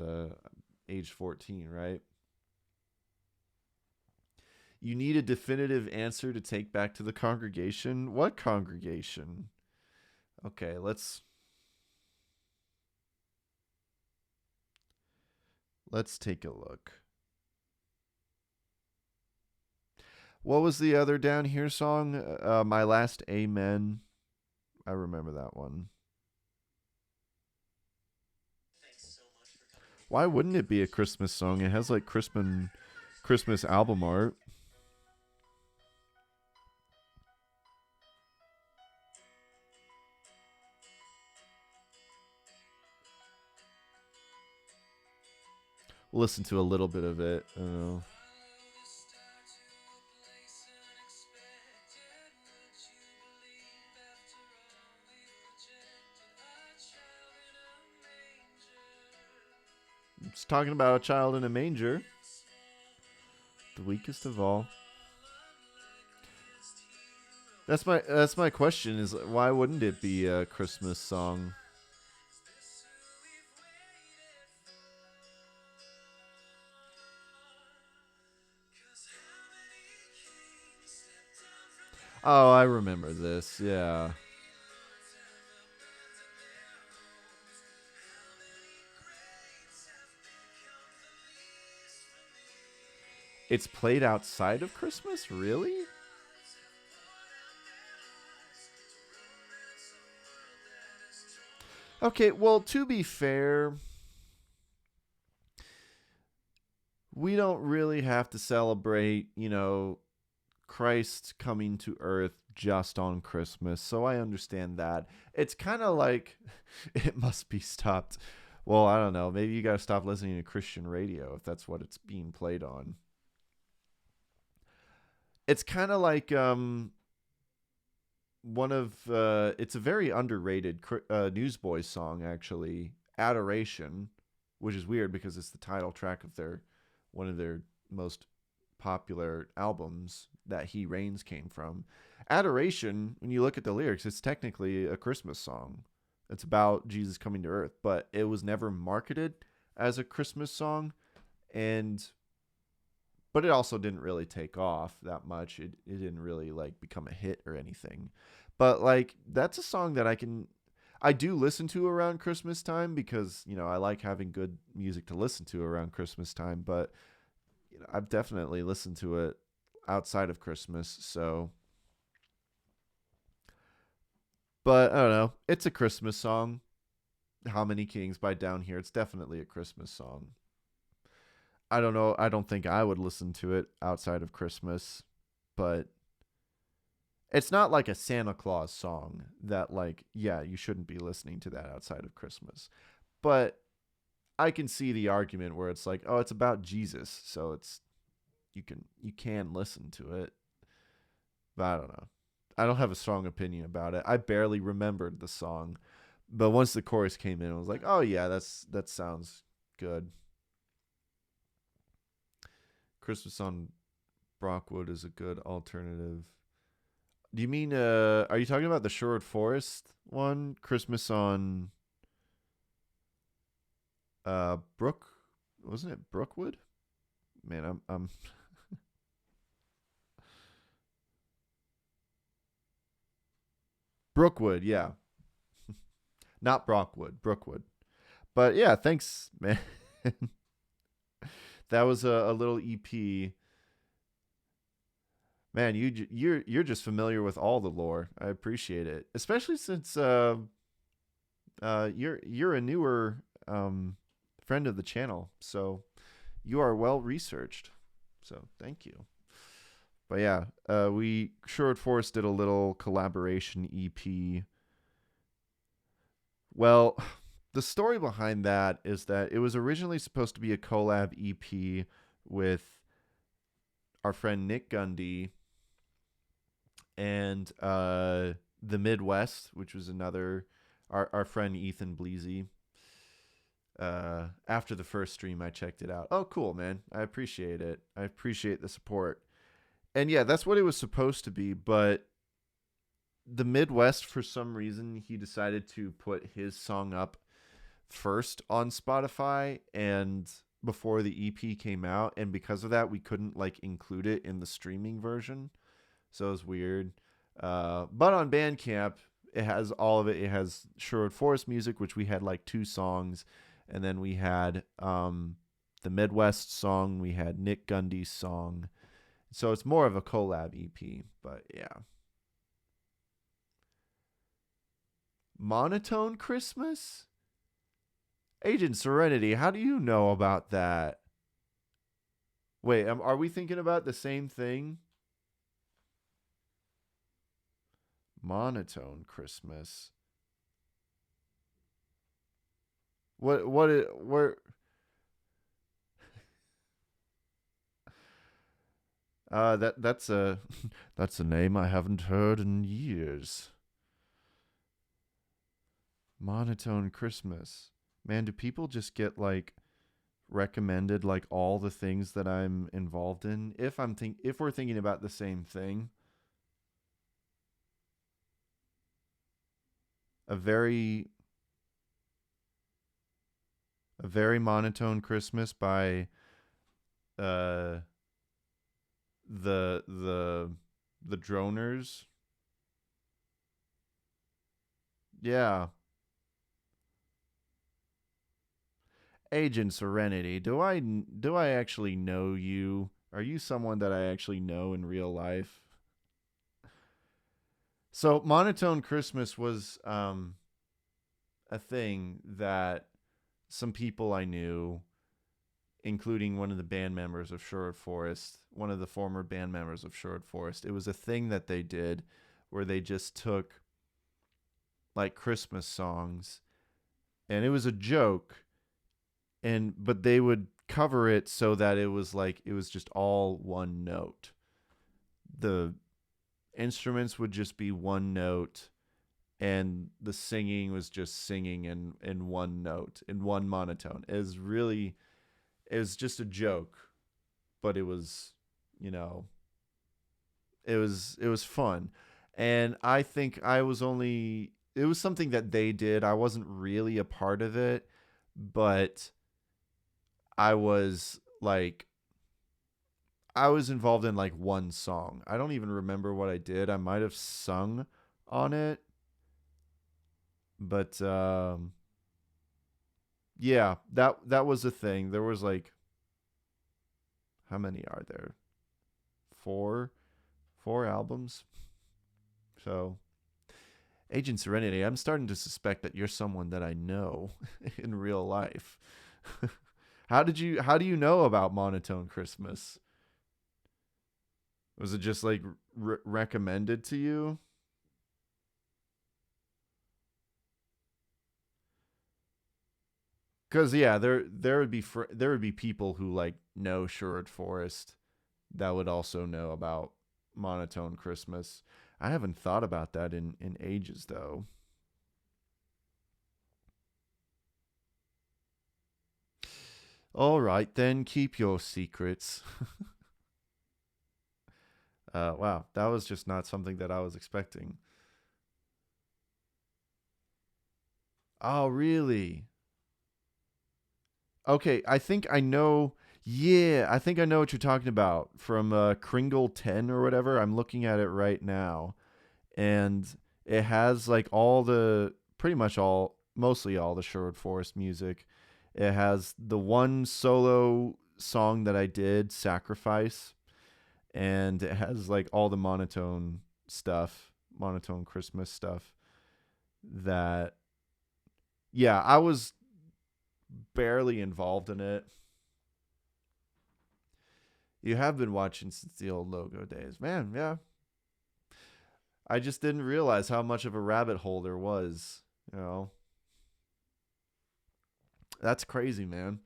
age 14, right? You need a definitive answer to take back to the congregation. What congregation? Okay, let's take a look. What was the other Down Here song? My Last Amen. I remember that one. Why wouldn't it be a Christmas song? It has like Christmas album art. We'll listen to a little bit of it. I don't know. It's talking about a child in a manger. The weakest of all. That's my question is why wouldn't it be a Christmas song? Oh, I remember this. Yeah. It's played outside of Christmas? Really? Okay, well, to be fair, we don't really have to celebrate, Christ coming to earth just on Christmas, so I understand that. It's kind of like it must be stopped. Well, I don't know. Maybe you got to stop listening to Christian radio if that's what it's being played on. It's kind of like it's a very underrated Newsboys song, actually, Adoration, which is weird because it's the title track of one of their most popular albums that He Reigns came from. Adoration, when you look at the lyrics, it's technically a Christmas song. It's about Jesus coming to earth, but it was never marketed as a Christmas song, but it also didn't really take off that much. It didn't really become a hit or anything. But that's a song that I do listen to around Christmas time because, I like having good music to listen to around Christmas time, but I've definitely listened to it outside of Christmas, so. But I don't know. It's a Christmas song. How Many Kings by Down Here. It's definitely a Christmas song. I don't know. I don't think I would listen to it outside of Christmas, but it's not like a Santa Claus song that you shouldn't be listening to that outside of Christmas. But I can see the argument where it's it's about Jesus, so you can listen to it. But I don't know. I don't have a strong opinion about it. I barely remembered the song, but once the chorus came in, I was like, "Oh yeah, that sounds good." Christmas on Brockwood is a good alternative. Do you mean are you talking about the Sherwood Forest one? Christmas on wasn't it Brookwood? Man, I'm Brookwood, yeah. Not Brockwood, Brookwood. But yeah, thanks, man. That was a little EP. Man, you're just familiar with all the lore. I appreciate it, especially since you're a newer friend of the channel, so you are well researched. So thank you. But yeah, Sherwood Forest did a little collaboration EP. Well, the story behind that is that it was originally supposed to be a collab EP with our friend Nick Gundy and the Midwest, which was our friend Ethan Bleasy. After the first stream, I checked it out. Oh, cool, man. I appreciate it. I appreciate the support. And yeah, that's what it was supposed to be, but the Midwest, for some reason, he decided to put his song up first on Spotify and before the EP came out, and because of that, we couldn't include it in the streaming version, so it was weird. But on Bandcamp, it has all of it. It has Sherwood Forest music, which we had 2 songs, and then we had the Midwest song, we had Nick Gundy's song, so it's more of a collab EP. But yeah. Monotone Christmas? Agent Serenity, how do you know about that? Wait, are we thinking about the same thing? Monotone Christmas. Where? That's a name I haven't heard in years. Monotone Christmas. Man, do people just get recommended like all the things that I'm involved in, if we're thinking about the same thing. A very monotone Christmas by the Droners. Yeah. Agent Serenity, do I actually know you? Are you someone that I actually know in real life? So Monotone Christmas was a thing that some people I knew, including one of the band members of Sherwood Forest, one of the former band members of Sherwood Forest. It was a thing that they did where they just took like Christmas songs, and it was a joke, but they would cover it so that it was just all one note. The instruments would just be one note, and the singing was just singing in one note, in one monotone. It was just a joke, but it was, it was fun. And I think it was something that they did. I wasn't really a part of it, but I was involved in like one song. I don't even remember what I did. I might have sung on it. But yeah, that was a thing. There was like, how many are there? Four albums. So Agent Serenity, I'm starting to suspect that you're someone that I know in real life. How do you know about Monotone Christmas? Was it just like recommended to you? Because yeah, there would be people who like know Sherwood Forest that would also know about Monotone Christmas. I haven't thought about that in ages though. All right, then keep your secrets. Wow, that was just not something that I was expecting. Oh, really? Okay, I think I know. Yeah, I think I know what you're talking about from Kringle 10 or whatever. I'm looking at it right now, and it has like mostly all the Sherwood Forest music. It has the one solo song that I did, Sacrifice, and it has like all the monotone Christmas stuff that, yeah, I was barely involved in it. You have been watching since the old logo days. Man, yeah. I just didn't realize how much of a rabbit hole there was, That's crazy, man.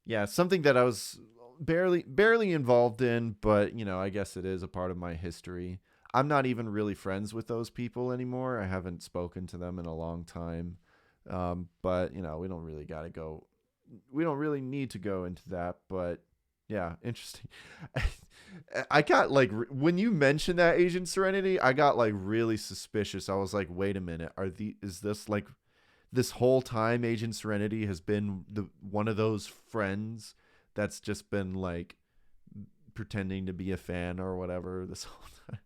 Yeah, something that I was barely involved in, but, I guess it is a part of my history. I'm not even really friends with those people anymore. I haven't spoken to them in a long time. But, we don't really we don't really need to go into that, but yeah, interesting. I got like, when you mentioned that Agent Serenity, I got like really suspicious. I was like, wait a minute, is this like, this whole time Agent Serenity has been one of those friends that's just been like pretending to be a fan or whatever this whole time?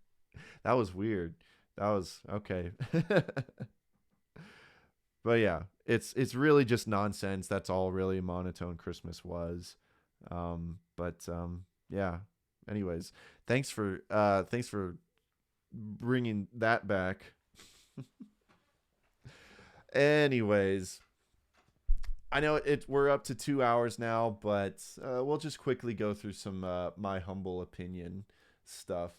That was weird. That was okay. But yeah, it's really just nonsense. That's all really Monotone Christmas was. Yeah. Anyways, thanks for bringing that back. Anyways, I know we're up to 2 hours now, but we'll just quickly go through some my humble opinion stuff.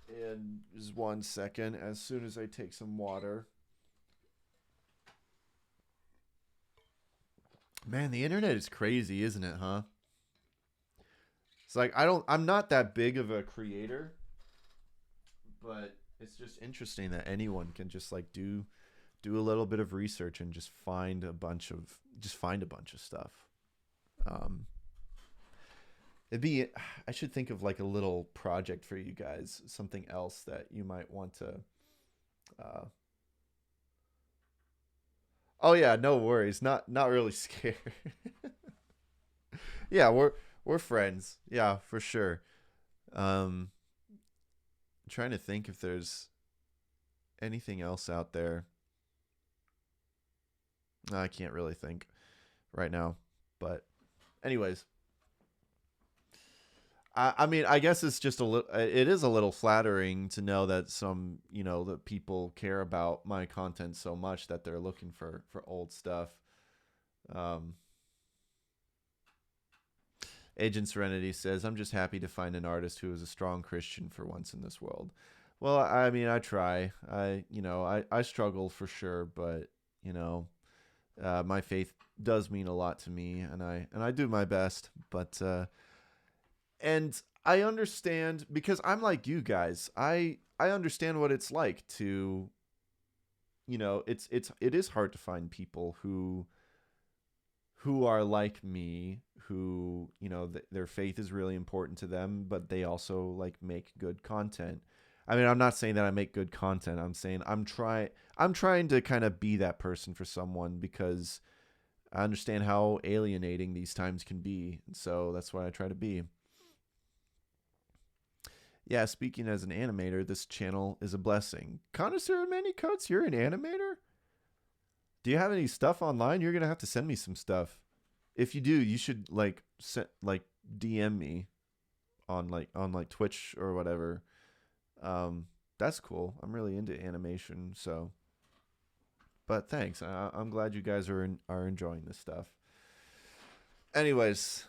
And just 1 second, as soon as I take some water. Man, the internet is crazy, isn't it, huh? It's like I'm not that big of a creator, but it's just interesting that anyone can just like do a little bit of research and just find a bunch of stuff. I should think of like a little project for you guys, something else that you might want to. Oh yeah, no worries. Not really scared. Yeah, we're friends. Yeah, for sure. I'm trying to think if there's anything else out there. I can't really think right now. But anyways, I mean, I guess it's just it is a little flattering to know that that people care about my content so much that they're looking for old stuff. Agent Serenity says, I'm just happy to find an artist who is a strong Christian for once in this world. Well, I mean, I try. I struggle for sure, but my faith does mean a lot to me, and I do my best. But and I understand, because I'm like you guys. I understand what it's like to, it is hard to find people who are like me, who their faith is really important to them, but they also like make good content. I mean, I'm not saying that I make good content. I'm saying I'm trying to kind of be that person for someone, because I understand how alienating these times can be. And so that's what I try to be. Yeah, speaking as an animator, this channel is a blessing. Connoisseur of many coats, you're an animator? Do you have any stuff online? You're going to have to send me some stuff. If you do, you should DM me on Twitch or whatever. That's cool. I'm really into animation, so. But thanks. I'm glad you guys are enjoying this stuff. Anyways,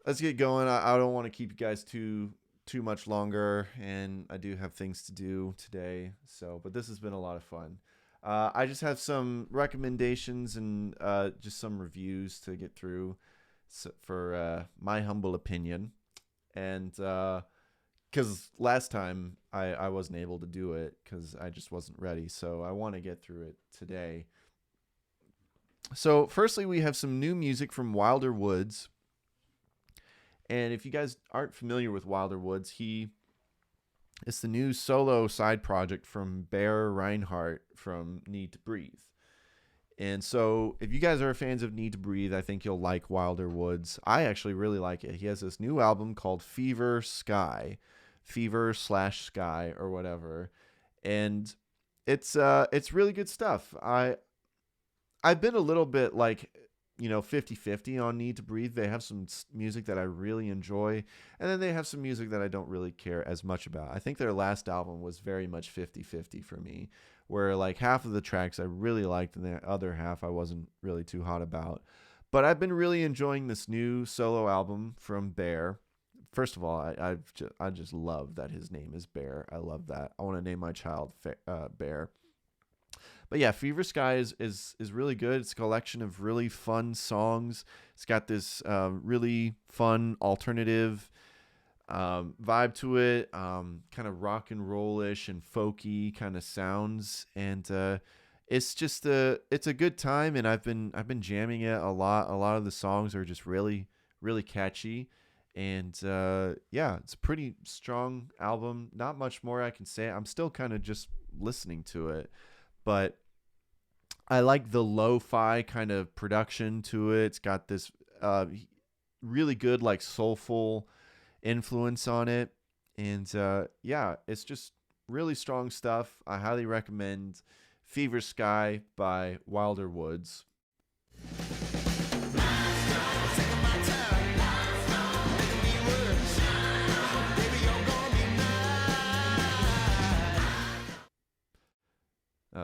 let's get going. I don't want to keep you guys too much longer, and I do have things to do today. But this has been a lot of fun. I just have some recommendations and just some reviews to get through for my humble opinion. And because last time I wasn't able to do it because I just wasn't ready. So I want to get through it today. So firstly, we have some new music from Wilder Woods. And if you guys aren't familiar with Wilder Woods, it's the new solo side project from Bear Reinhardt from Need to Breathe. And so if you guys are fans of Need to Breathe, I think you'll like Wilder Woods. I actually really like it. He has this new album called Fever/Sky or whatever. And it's really good stuff. I've been a little bit 50-50 on Need to Breathe. They have some music that I really enjoy, and then they have some music that I don't really care as much about. I think their last album was very much 50-50 for me, where half of the tracks I really liked and the other half I wasn't really too hot about. But I've been really enjoying this new solo album from Bear. First of all, I just love that his name is Bear. I love that. I want to name my child Bear. But yeah, Fever/Sky is really good. It's a collection of really fun songs. It's got this really fun alternative vibe to it, kind of rock and roll-ish and folky kind of sounds, and it's just it's a good time. And I've been jamming it a lot. A lot of the songs are just really really catchy, and yeah, it's a pretty strong album. Not much more I can say. I'm still kind of just listening to it, but I like the lo-fi kind of production to it. It's got this really good soulful influence on it. And yeah, it's just really strong stuff. I highly recommend Fever/Sky by Wilder Woods.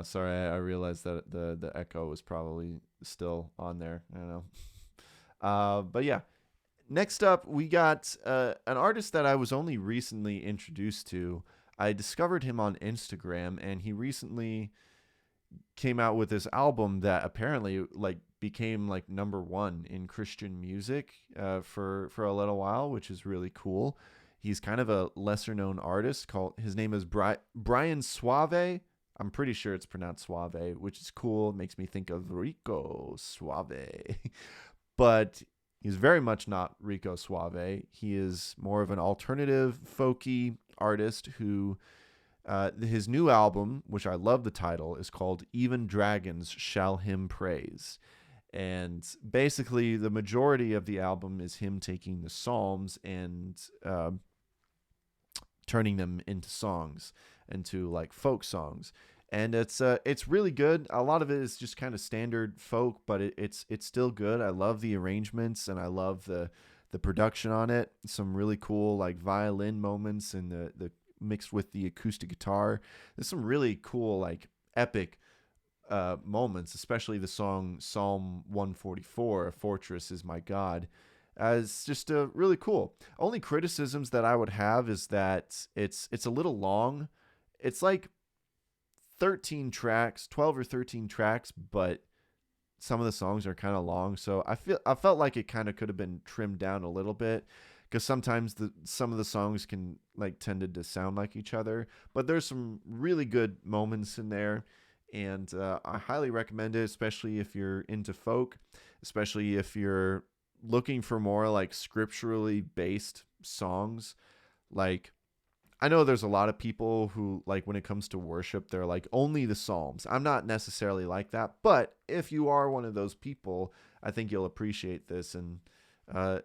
Sorry, I realized that the echo was probably still on there. I don't know. But yeah, next up, we got an artist that I was only recently introduced to. I discovered him on Instagram, and he recently came out with this album that apparently became number one in Christian music for a little while, which is really cool. He's kind of a lesser known artist. His name is Brian Suave. I'm pretty sure it's pronounced Suave, which is cool. It makes me think of Rico Suave. But He's very much not Rico Suave. He is more of an alternative folky artist who his new album, which I love the title, is called Even Dragons Shall Him Praise. And basically the majority of the album is him taking the Psalms and turning them into songs, into like folk songs. And it's really good. A lot of it is just kind of standard folk, but it's still good. I love the arrangements and I love the production on it. Some really cool like violin moments and the mixed with the acoustic guitar. There's some really cool like epic moments, especially the song Psalm 144, "A Fortress is My God." It's just really cool. Only criticisms that I would have is that it's a little long. It's like 13 tracks, 12 or 13 tracks, but some of the songs are kind of long. So I felt like it kind of could have been trimmed down a little bit, because sometimes some of the songs can like tended to sound like each other. But there's some really good moments in there, and I highly recommend it, especially if you're into folk, especially if you're looking for more like scripturally based songs. Like, I know there's a lot of people who, like, when it comes to worship, they're like, only the Psalms. I'm not necessarily like that, but if you are one of those people, I think you'll appreciate this. And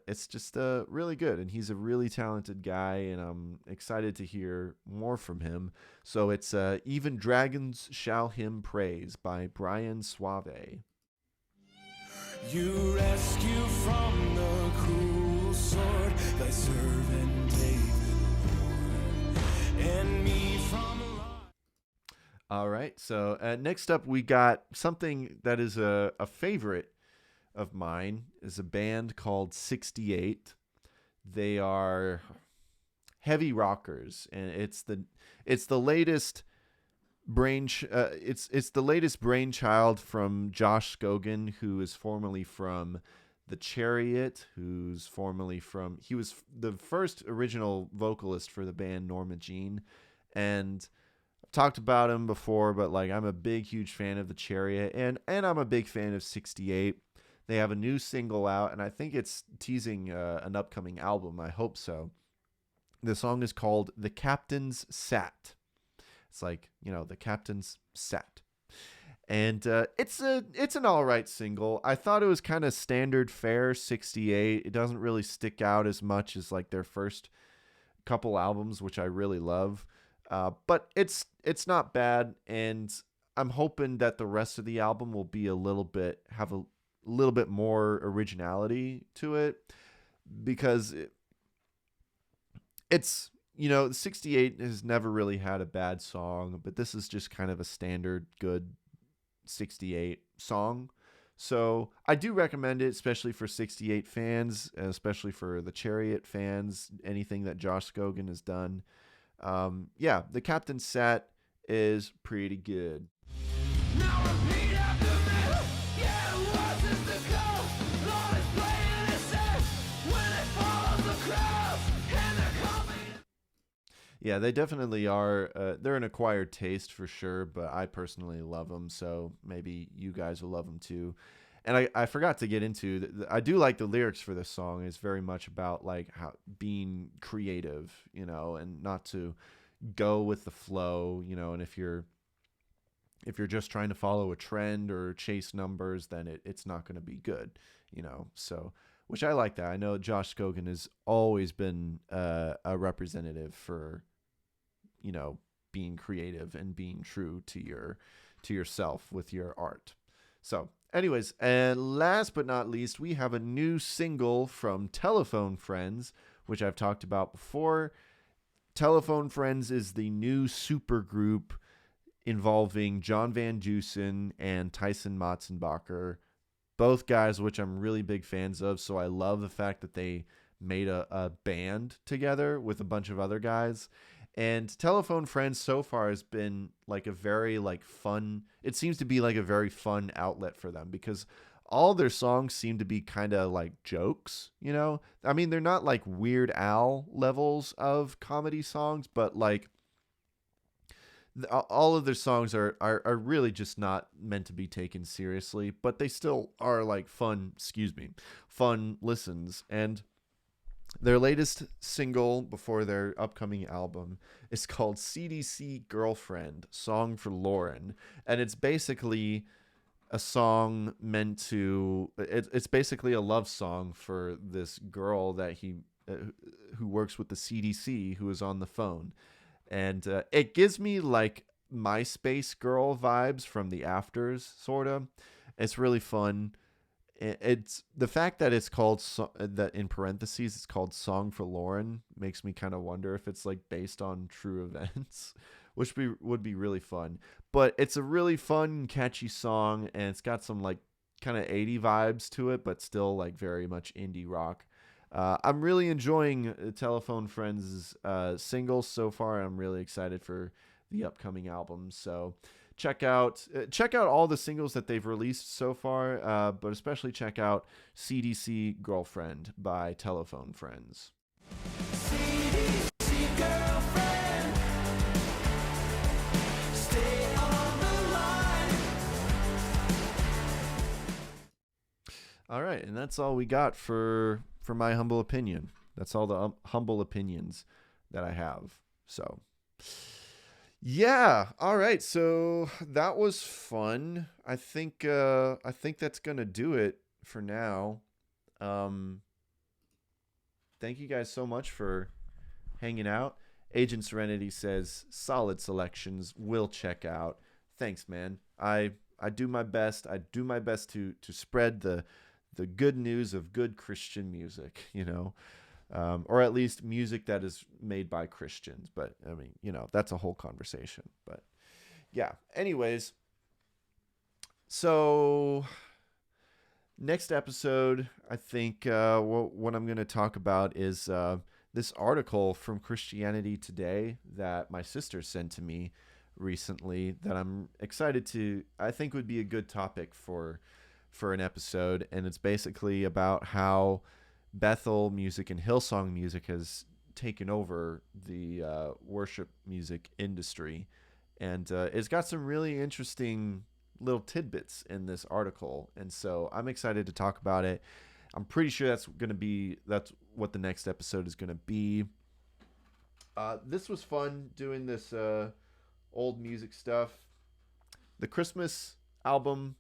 it's just really good. And he's a really talented guy, and I'm excited to hear more from him. So it's Even Dragons Shall Him Praise by Brian Suave. You rescue from the cruel sword thy servant David. And me from All right, so next up we got something that is a favorite of mine, is a band called 68. They are heavy rockers, and it's the latest it's the latest brainchild from Josh Scogan, who is formerly from The Chariot, who's formerly from, he was the first original vocalist for the band Norma Jean, and I've talked about him before, but like I'm a big huge fan of The Chariot, and I'm a big fan of 68. They have a new single out, and I think it's teasing an upcoming album. I hope so. The song is called The Captain's Sat. It's like, the Captain's Sat. And it's an all right single. I thought it was kind of standard fare 68. It doesn't really stick out as much as like their first couple albums, which I really love. But it's not bad, and I'm hoping that the rest of the album will be have a little bit more originality to it, because it's 68 has never really had a bad song, but this is just kind of a standard good 68 song. So I do recommend it, especially for 68 fans, especially for the Chariot fans, anything that Josh Scogan has done. The Captain's Sat is pretty good. now repeat after me. Yeah, what's in the ghost? Lord is playing it safe when it follows the crowds and they're coming. Yeah, they definitely are. They're an acquired taste for sure, but I personally love them, so maybe you guys will love them too. And I forgot to get into, I do like the lyrics for this song. It's very much about like how being creative, and not to go with the flow, and if you're just trying to follow a trend or chase numbers, then it's not going to be good, so, which I like that. I know Josh Scogan has always been a representative for, being creative and being true to yourself with your art. So anyways, and last but not least, we have a new single from Telephone Friends, which I've talked about before. Telephone Friends is the new supergroup involving John Van Dusen and Tyson Matzenbacher, both guys which I'm really big fans of. So I love the fact that they made a band together with a bunch of other guys. And Telephone Friends so far has been like a very fun, it seems to be like a very fun outlet for them, because all their songs seem to be kind of like jokes, I mean, they're not like Weird Al levels of comedy songs, but like all of their songs are really just not meant to be taken seriously, but they still are like fun listens. And their latest single before their upcoming album is called CDC Girlfriend, Song for Lauren. And it's basically a song meant to, it's basically a love song for this girl that who works with the CDC, who is on the phone. And it gives me like MySpace girl vibes from the Afters, sort of. It's really fun. It's the fact that it's called that in parentheses it's called Song for Lauren makes me kind of wonder if it's like based on true events, which would be really fun. But it's a really fun, catchy song, and it's got some like kind of 80 vibes to it, but still like very much indie rock. I'm really enjoying Telephone Friends' singles so far. I'm really excited for the upcoming album. So check out all the singles that they've released so far, but especially check out CDC Girlfriend by Telephone Friends. CDC Girlfriend, stay on the line. All right, and that's all we got for my humble opinion. That's all the humble opinions that I have. So yeah, all right. So that was fun. I think that's gonna do it for now. Thank you guys so much for hanging out. Agent Serenity says solid selections. Will check out. Thanks, man. I do my best. I do my best to spread the good news of good Christian music, or at least music that is made by Christians. But I mean, that's a whole conversation. But yeah, anyways, so next episode, I think what I'm going to talk about is this article from Christianity Today that my sister sent to me recently that I'm excited to, I think would be a good topic for an episode. And it's basically about how Bethel music and Hillsong music has taken over the worship music industry. And it's got some really interesting little tidbits in this article. And so I'm excited to talk about it. I'm pretty sure that's what the next episode is going to be. This was fun doing this old music stuff. The Christmas album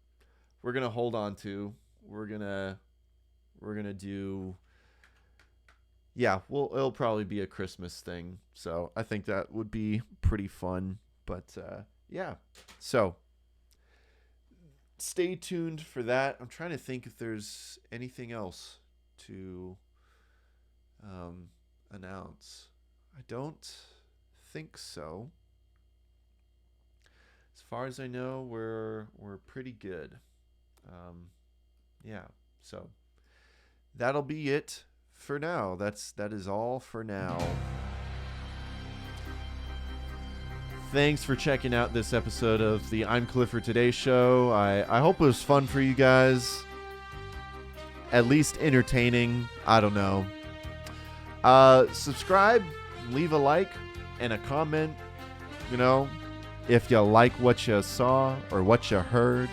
we're going to hold on to. We're going to do, it'll probably be a Christmas thing. So I think that would be pretty fun. But so stay tuned for that. I'm trying to think if there's anything else to announce. I don't think so. As far as I know, we're pretty good. So that'll be it for now. That is all for now. Thanks for checking out this episode of the I'm Clifford Today show. I hope it was fun for you guys. At least entertaining. I don't know. Subscribe, leave a like, and a comment. If you like what you saw or what you heard.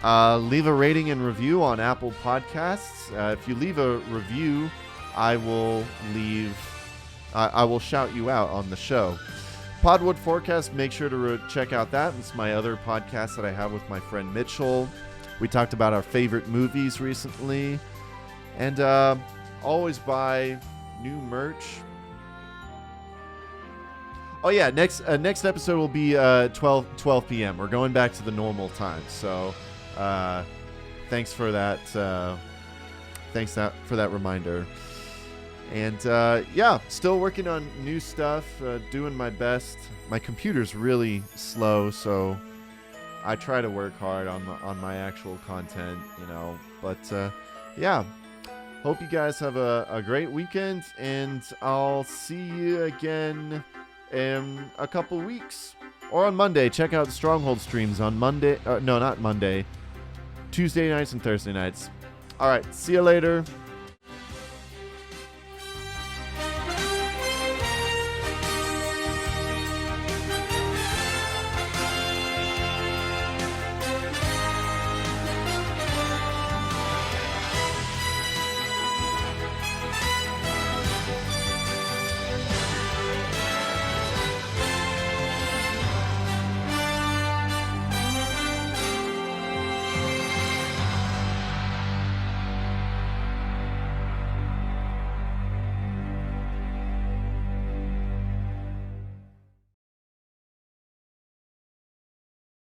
Leave a rating and review on Apple Podcasts. If you leave a review, I will shout you out on the show. Podwood Forecast, make sure to check out that. It's my other podcast that I have with my friend Mitchell. We talked about our favorite movies recently. And always buy new merch. Oh yeah, next episode will be 12 p.m. We're going back to the normal time. So thanks for that. Thanks for that reminder. And still working on new stuff, doing my best. My computer's really slow, so I try to work hard on my actual content, But hope you guys have a great weekend, and I'll see you again in a couple weeks or on Monday. Check out Stronghold streams on Monday. No, not Monday. Tuesday nights and Thursday nights. All right, see you later.